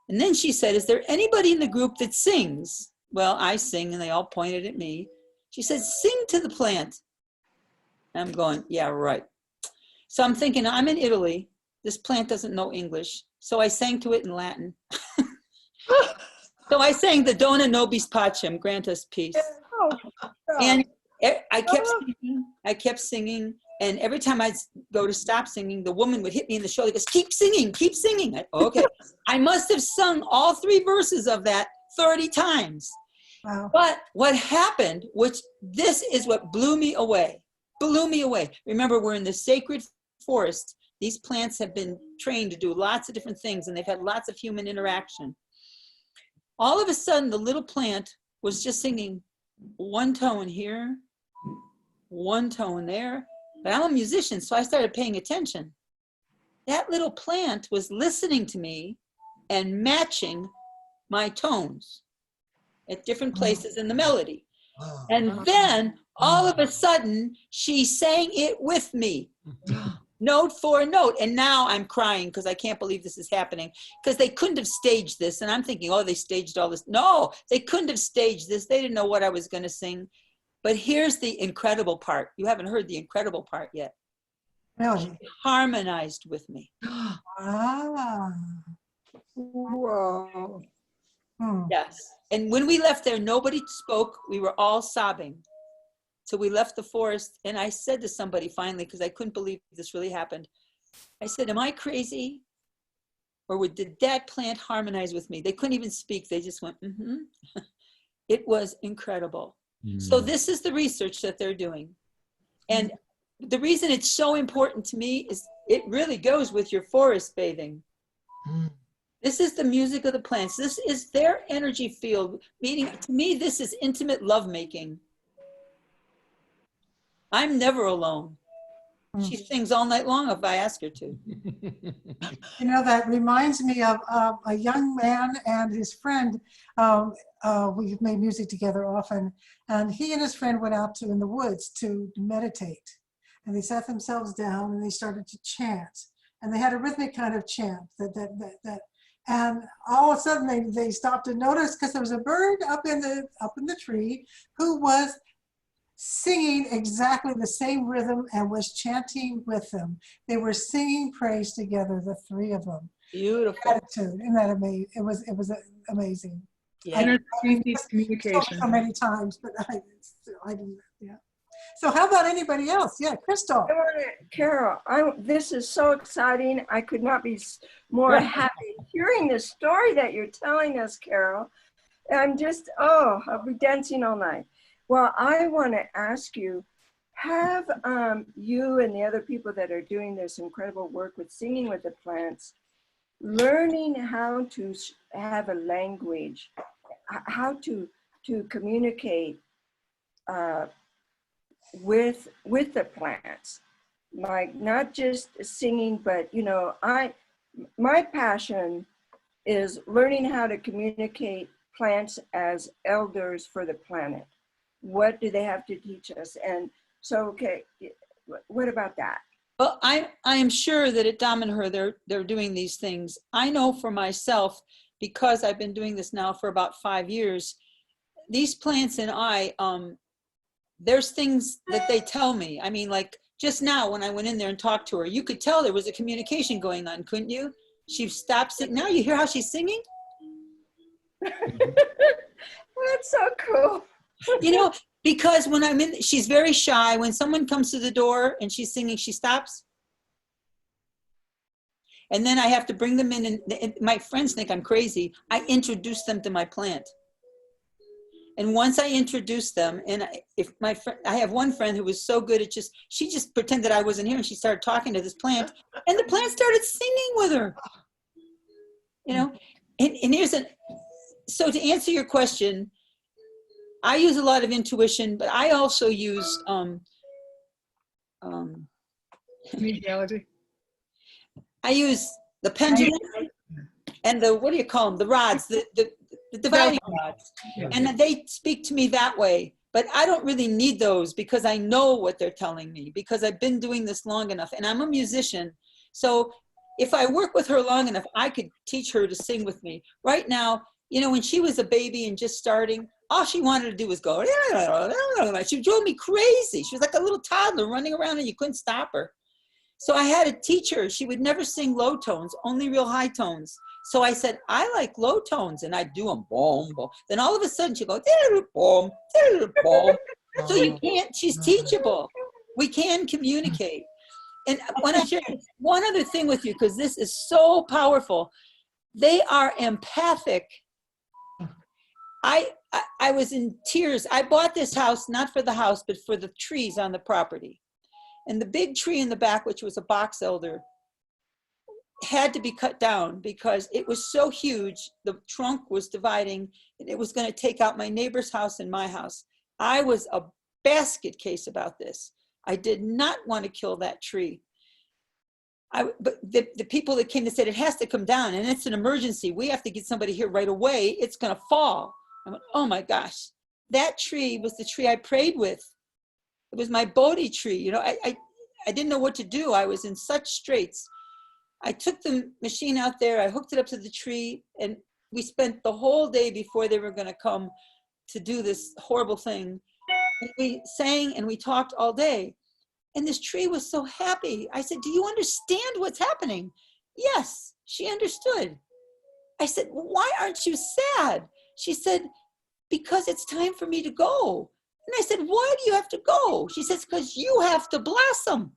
And then she said, is there anybody in the group that sings? Well, I sing, and they all pointed at me. She said, sing to the plant. And I'm going, yeah, right. So I'm thinking, I'm in Italy. This plant doesn't know English. So I sang to it in Latin. So I sang the Dona Nobis Pacem, grant us peace. And I kept singing. And every time I'd go to stop singing, the woman would hit me in the shoulder, goes, keep singing, keep singing. Okay. I must have sung all 3 verses of that 30 times. Wow. But what happened, which this is what blew me away. Remember, we're in the sacred forest. These plants have been trained to do lots of different things, and they've had lots of human interaction. All of a sudden, the little plant was just singing one tone here, one tone there. But I'm a musician, so I started paying attention. That little plant was listening to me and matching my tones at different places in the melody. And then all of a sudden, she sang it with me, note for note. And now I'm crying because I can't believe this is happening, because they couldn't have staged this. And I'm thinking, oh, they staged all this. No, they couldn't have staged this. They didn't know what I was going to sing. But here's the incredible part. You haven't heard the incredible part yet. Really? She harmonized with me. Ah. Whoa. Yes. And when we left there, nobody spoke. We were all sobbing. So we left the forest, and I said to somebody finally, because I couldn't believe this really happened, I said, am I crazy? Or did that plant harmonize with me? They couldn't even speak. They just went, mm-hmm. It was incredible. So this is the research that they're doing. And the reason it's so important to me is it really goes with your forest bathing. This is the music of the plants. This is their energy field. Meaning, to me, this is intimate lovemaking. I'm never alone. She sings all night long if I ask her to. You know, that reminds me of a young man and his friend. We've made music together often. And he and his friend went out in the woods to meditate. And they sat themselves down and they started to chant. And they had a rhythmic kind of chant and all of a sudden they stopped to notice, because there was a bird up in the tree who was singing exactly the same rhythm and was chanting with them. They were singing praise together, the 3 of them. Beautiful. Gratitude. Isn't that amazing? It was amazing. Yeah. Interspecies communication. So many times, but I didn't. Yeah. So how about anybody else? Yeah, Crystal. Carol, this is so exciting. I could not be more happy hearing the story that you're telling us, Carol. I'm just, I'll be dancing all night. Well, I want to ask you, have you and the other people that are doing this incredible work with singing with the plants, learning how to have a language, how to communicate with the plants, like not just singing, but my passion is learning how to communicate plants as elders for the planet. What do they have to teach us? And so, okay, what about that? Well, I am sure that at Damanhur they're doing these things. I know for myself, because I've been doing this now for about 5 years, these plants and I, there's things that they tell me. I mean, like just now when I went in there and talked to her, you could tell there was a communication going on, couldn't you? She stopped singing. Now you hear how she's singing? That's so cool. Because when I'm in, she's very shy. When someone comes to the door and she's singing, she stops. And then I have to bring them in, and my friends think I'm crazy. I introduce them to my plant. And once I introduce them, and I have one friend who was so good at she just pretended I wasn't here, and she started talking to this plant, and the plant started singing with her. And here's so to answer your question, I use a lot of intuition, but I also use Phenology. I use the pendulum and the rods, the dividing rods, and they speak to me that way. But I don't really need those, because I know what they're telling me, because I've been doing this long enough, and I'm a musician. So if I work with her long enough, I could teach her to sing with me. Right now, when she was a baby and just starting, all she wanted to do was go, she drove me crazy. She was like a little toddler running around and you couldn't stop her. So I had to teach her. She would never sing low tones, only real high tones. So I said, I like low tones, and I'd do them, boom, boom. Then all of a sudden she'd go, boom, boom. So you can't, she's teachable. We can communicate. And when I share one other thing with you, because this is so powerful, they are empathic. I was in tears. I bought this house, not for the house, but for the trees on the property. And the big tree in the back, which was a box elder, had to be cut down because it was so huge. The trunk was dividing and it was going to take out my neighbor's house and my house. I was a basket case about this. I did not want to kill that tree. But the people that came, they said, it has to come down and it's an emergency. We have to get somebody here right away. It's going to fall. I went, oh my gosh, that tree was the tree I prayed with. It was my Bodhi tree. You know, I didn't know what to do. I was in such straits. I took the machine out there, I hooked it up to the tree, and we spent the whole day before they were going to come to do this horrible thing. And we sang and we talked all day. And this tree was so happy. I said, do you understand what's happening? Yes, she understood. I said, well, why aren't you sad? She said, because it's time for me to go. And I said, why do you have to go? She says, because you have to blossom.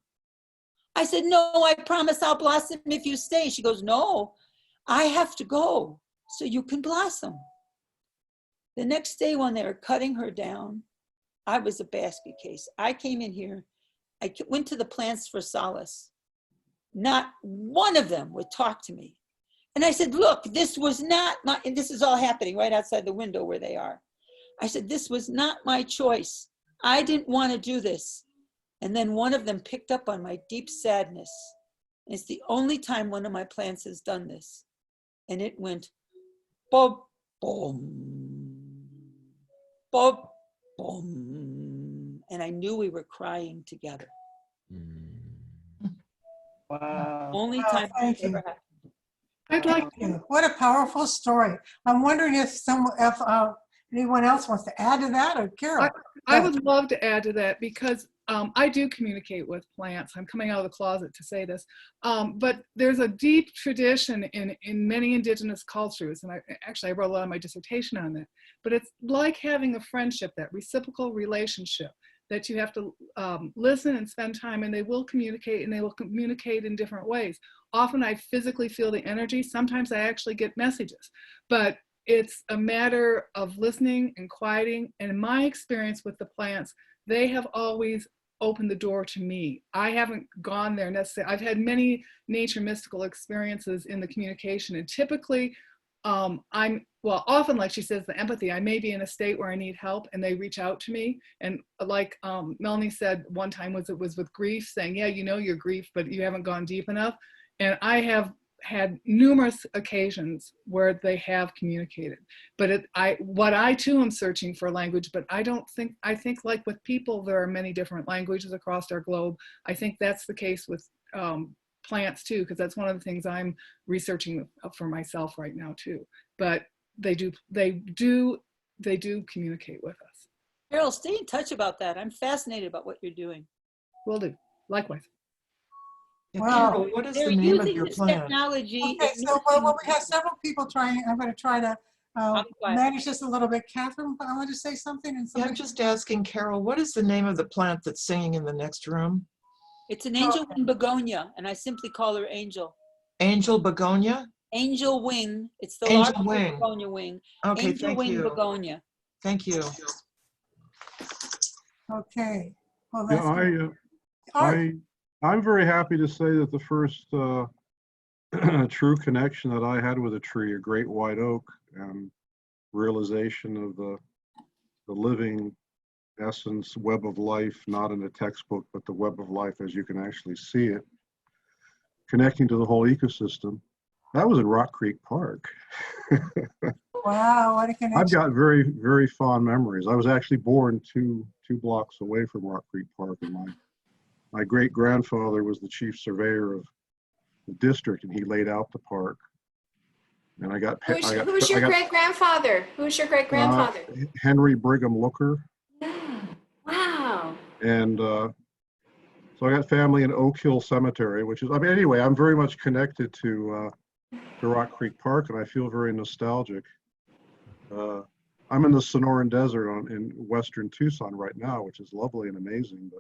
I said, no, I promise I'll blossom if you stay. She goes, no, I have to go so you can blossom. The next day when they were cutting her down, I was a basket case. I came in here. I went to the plants for solace. Not one of them would talk to me. And I said, look, this was not my, and this is all happening right outside the window where they are. I said, this was not my choice. I didn't want to do this. And then one of them picked up on my deep sadness. And it's the only time one of my plants has done this. And it went, boom, boom, boom, boom. And I knew we were crying together. Wow. Only time Thank it ever you. happened. I'd like What a powerful story. I'm wondering if anyone else wants to add to that, or Carol. I would love to add to that because I do communicate with plants. I'm coming out of the closet to say this, but there's a deep tradition in many indigenous cultures, and I wrote a lot of my dissertation on that, but it's like having a friendship, that reciprocal relationship, that you have to listen and spend time, and they will communicate, and they will communicate in different ways. Often I physically feel the energy. Sometimes I actually get messages, but it's a matter of listening and quieting. And in my experience with the plants, they have always opened the door to me. I haven't gone there necessarily. I've had many nature mystical experiences in the communication, and typically often, like she says, the empathy, I may be in a state where I need help and they reach out to me. And like Melanie said one time, it was with grief, saying, yeah, you know your grief, but you haven't gone deep enough. And I have had numerous occasions where they have communicated, but I too am searching for language, but I think like with people, there are many different languages across our globe. I think that's the case with plants too, because that's one of the things I'm researching for myself right now too. But they do communicate with us. Carol, stay in touch about that. I'm fascinated about what you're doing. Will do. Likewise. Wow. Carol, what is They're the name of using your this plant? technology. Okay, so we have several people trying. I'm going to try to manage this a little bit. Catherine, I want to say something. And Yeah, I'm just asking Carol, what is the name of the plant that's singing in the next room? It's an angel wing begonia, and I simply call her Angel. Angel Begonia? Angel wing. It's the Angel large wing. begonia wing. Okay, Angel thank wing you. begonia. Thank you. Okay. Well, Yeah, that's good. Art. I'm very happy to say that the first true connection that I had with a tree, a great white oak, and realization of the living essence, web of life, not in a textbook, but the web of life as you can actually see it, connecting to the whole ecosystem. That was in Rock Creek Park. Wow, what a connection. I've got very, very fond memories. I was actually born two blocks away from Rock Creek Park, and my great-grandfather was the chief surveyor of the district, and he laid out the park. And Who's your great-grandfather? Who's your great-grandfather? Henry Brigham Looker. Wow. And so I got family in Oak Hill Cemetery, which is, anyway, I'm very much connected to to Rock Creek Park, and I feel very nostalgic. I'm in the Sonoran Desert in western Tucson right now, which is lovely and amazing.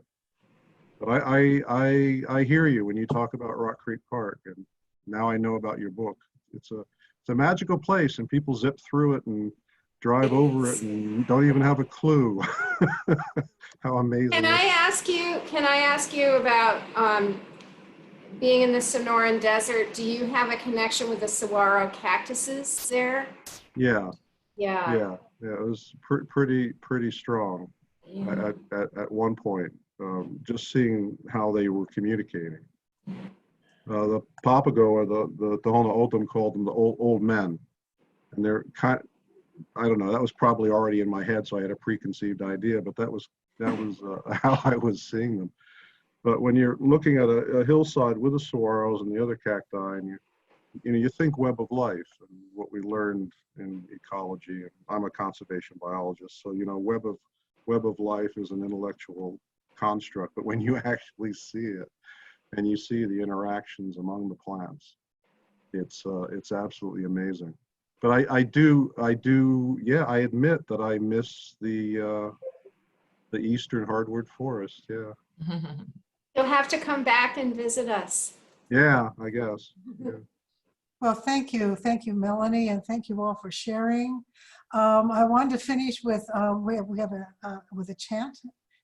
But I hear you when you talk about Rock Creek Park, and now I know about your book. It's a magical place, and people zip through it and drive over it and don't even have a clue how amazing. Can I ask you about being in the Sonoran Desert? Do you have a connection with the saguaro cactuses there? Yeah. Yeah. It was pretty strong Yeah. at one point. Just seeing how they were communicating. The Papago, or the Tohono O'odham, called them the old men, and they're I don't know. That was probably already in my head, so I had a preconceived idea. But that was how I was seeing them. But when you're looking at a hillside with the saguaros and the other cacti, and you think web of life, and what we learned in ecology. And I'm a conservation biologist, so web of life is an intellectual construct. But when you actually see it, and you see the interactions among the plants, it's absolutely amazing. But I admit that I miss the eastern hardwood forest. Yeah. You'll have to come back and visit us. Yeah, I guess. Yeah. Well, thank you, Melanie, and thank you all for sharing. I wanted to finish with we have with a chant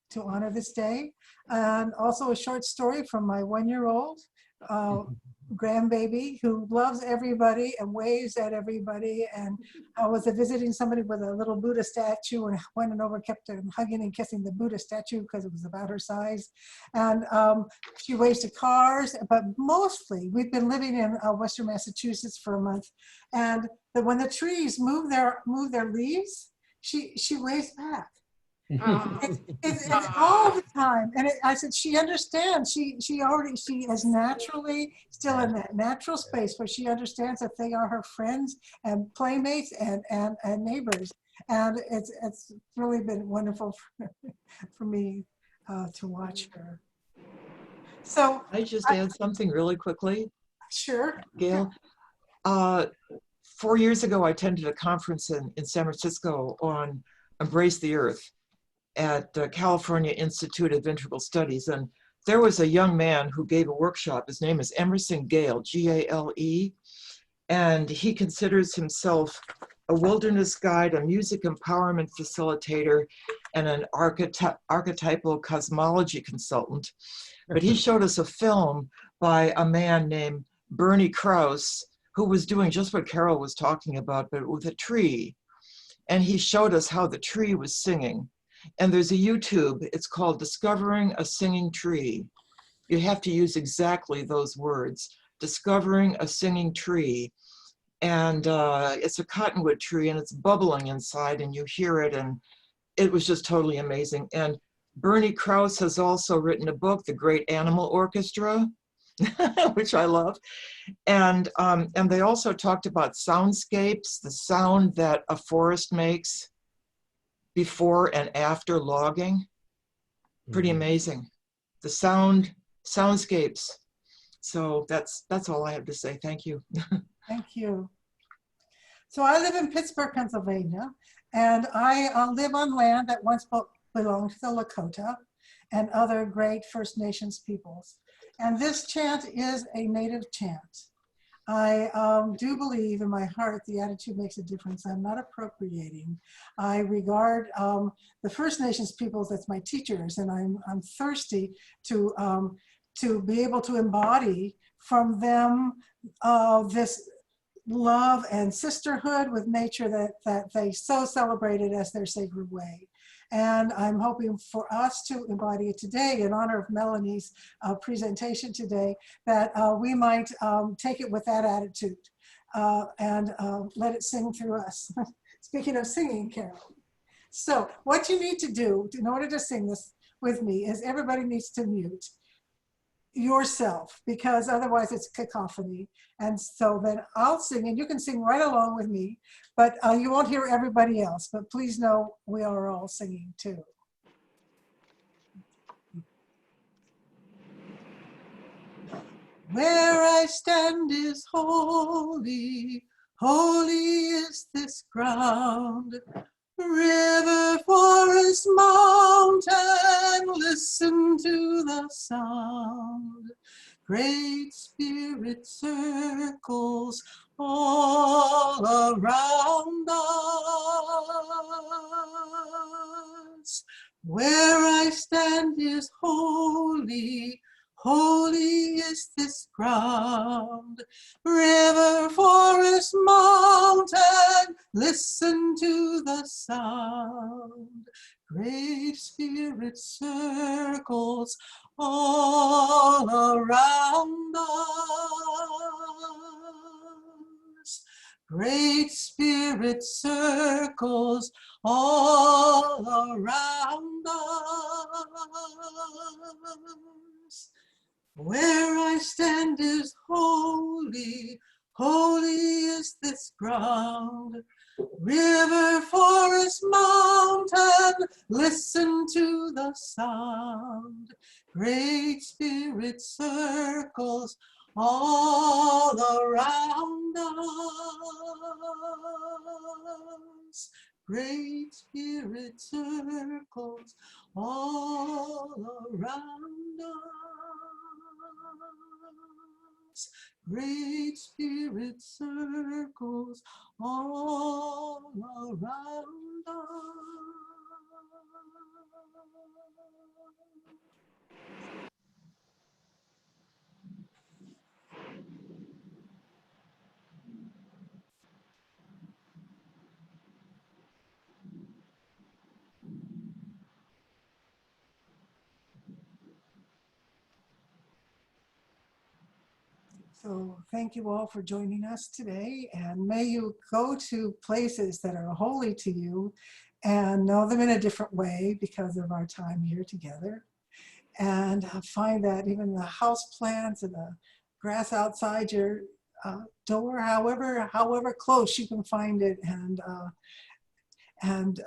to honor this day, and also a short story from my 1-year-old grandbaby who loves everybody and waves at everybody. And I was visiting somebody with a little Buddha statue, and went over, kept hugging and kissing the Buddha statue because it was about her size. And she waves to cars, but mostly we've been living in Western Massachusetts for a month, and when the trees move their leaves, she waves back. It's all the time, and I said she understands. She is naturally still in that natural space where she understands that they are her friends and playmates and neighbors, and it's really been wonderful for me to watch her. So I just add something really quickly. Sure, Gail. 4 years ago, I attended a conference in San Francisco on Embrace the Earth at the California Institute of Integral Studies. And there was a young man who gave a workshop. His name is Emerson Gale, G-A-L-E. And he considers himself a wilderness guide, a music empowerment facilitator, and an archetypal cosmology consultant. But he showed us a film by a man named Bernie Krause, who was doing just what Carol was talking about, but with a tree. And he showed us how the tree was singing. And there's a YouTube, it's called Discovering a Singing Tree. You have to use exactly those words, Discovering a Singing Tree. And it's a cottonwood tree, and it's bubbling inside, and you hear it, and it was just totally amazing. And Bernie Krause has also written a book, The Great Animal Orchestra, which I love. And they also talked about soundscapes, the sound that a forest makes before and after logging. Pretty amazing. The soundscapes. So that's all I have to say. Thank you. thank you. So I live in Pittsburgh, Pennsylvania, and I live on land that once belonged to the Lakota and other great First Nations peoples. And this chant is a native chant. I do believe in my heart the attitude makes a difference. I'm not appropriating. I regard the First Nations peoples as my teachers, and I'm thirsty to be able to embody from them this love and sisterhood with nature that they so celebrated as their sacred way. And I'm hoping for us to embody it today in honor of Melanie's presentation today, that we might take it with that attitude and let it sing through us. Speaking of singing, Carol. So what you need to do in order to sing this with me is everybody needs to mute yourself, because otherwise it's cacophony. And so then I'll sing, and you can sing right along with me, but you won't hear everybody else. But please know we are all singing too. Where I stand is holy, holy is this ground. River, forest, mountain, listen to the sound. Great Spirit circles all around us. Where I stand is holy, holy is this ground. River, forest, mountain, listen to the sound. Great Spirit circles all around us. Great Spirit circles all around us. Where I stand is holy, holy is this ground. River, forest, mountain, listen to the sound. Great Spirit circles all around us. Great Spirit circles all around us. Great Spirit circles all around us. So thank you all for joining us today, and may you go to places that are holy to you and know them in a different way because of our time here together. And find that even the house plants and the grass outside your door, however close you can find it, and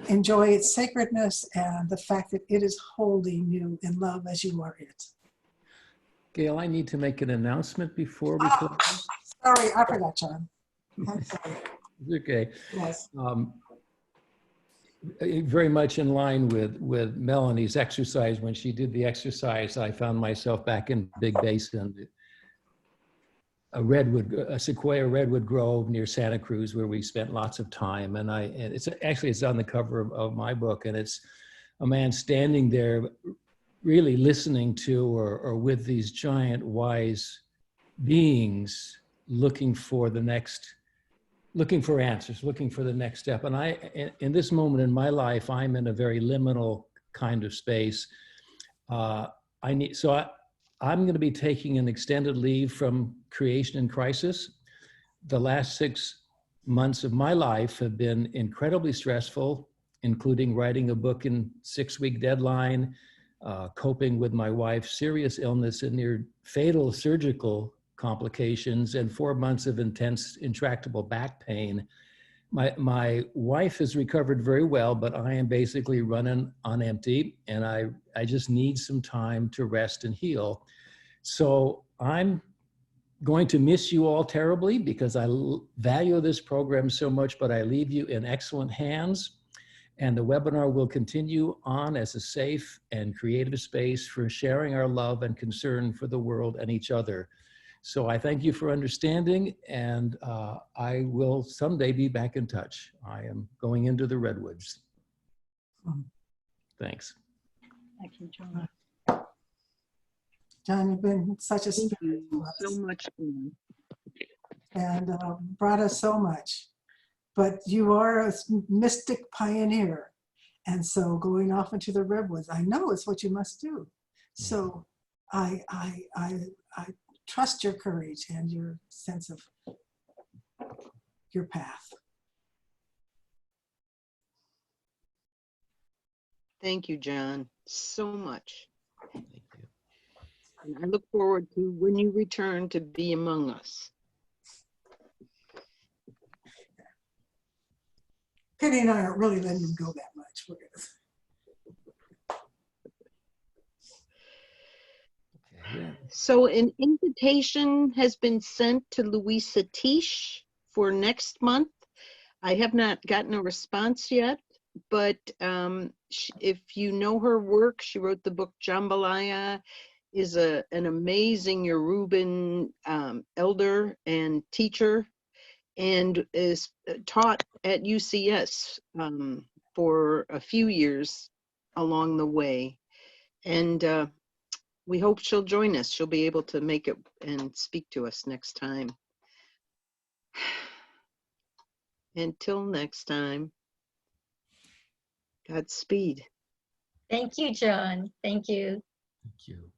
enjoy its sacredness and the fact that it is holding you in love as you are it. Gail, I need to make an announcement before we close. Sorry, I forgot, John. I'm sorry. It's okay. Yes. Very much in line with Melanie's exercise. When she did the exercise, I found myself back in Big Basin, a sequoia redwood grove near Santa Cruz, where we spent lots of time. And it's on the cover of my book, and it's a man standing there really listening to or with these giant wise beings, looking for answers, looking for the next step. And in this moment in my life, I'm in a very liminal kind of space. I'm going to be taking an extended leave from Creation in Crisis. The last 6 months of my life have been incredibly stressful, including writing a book in 6-week deadline, coping with my wife's serious illness and near fatal surgical complications, and 4 months of intense, intractable back pain. My wife has recovered very well, but I am basically running on empty, and I just need some time to rest and heal. So I'm going to miss you all terribly because I value this program so much, but I leave you in excellent hands. And the webinar will continue on as a safe and creative space for sharing our love and concern for the world and each other. So I thank you for understanding, and I will someday be back in touch. I am going into the redwoods. Thanks. Thank you, John. John, you've been such a Thank spirit you to us so much. Dawn. and brought us so much. But you are a mystic pioneer. And so going off into the redwoods, I know it's what you must do. So I trust your courage and your sense of your path. Thank you, John, so much. And I look forward to when you return to be among us. Penny and I aren't really letting him go that much. We're gonna... Yeah. So an invitation has been sent to Louisa Tish for next month. I have not gotten a response yet, but if you know her work, she wrote the book Jambalaya, is an amazing Yoruban elder and teacher, and is taught at UCS for a few years along the way. And we hope she'll join us. She'll be able to make it and speak to us next time. Until next time, Godspeed. Thank you, John. Thank you. Thank you.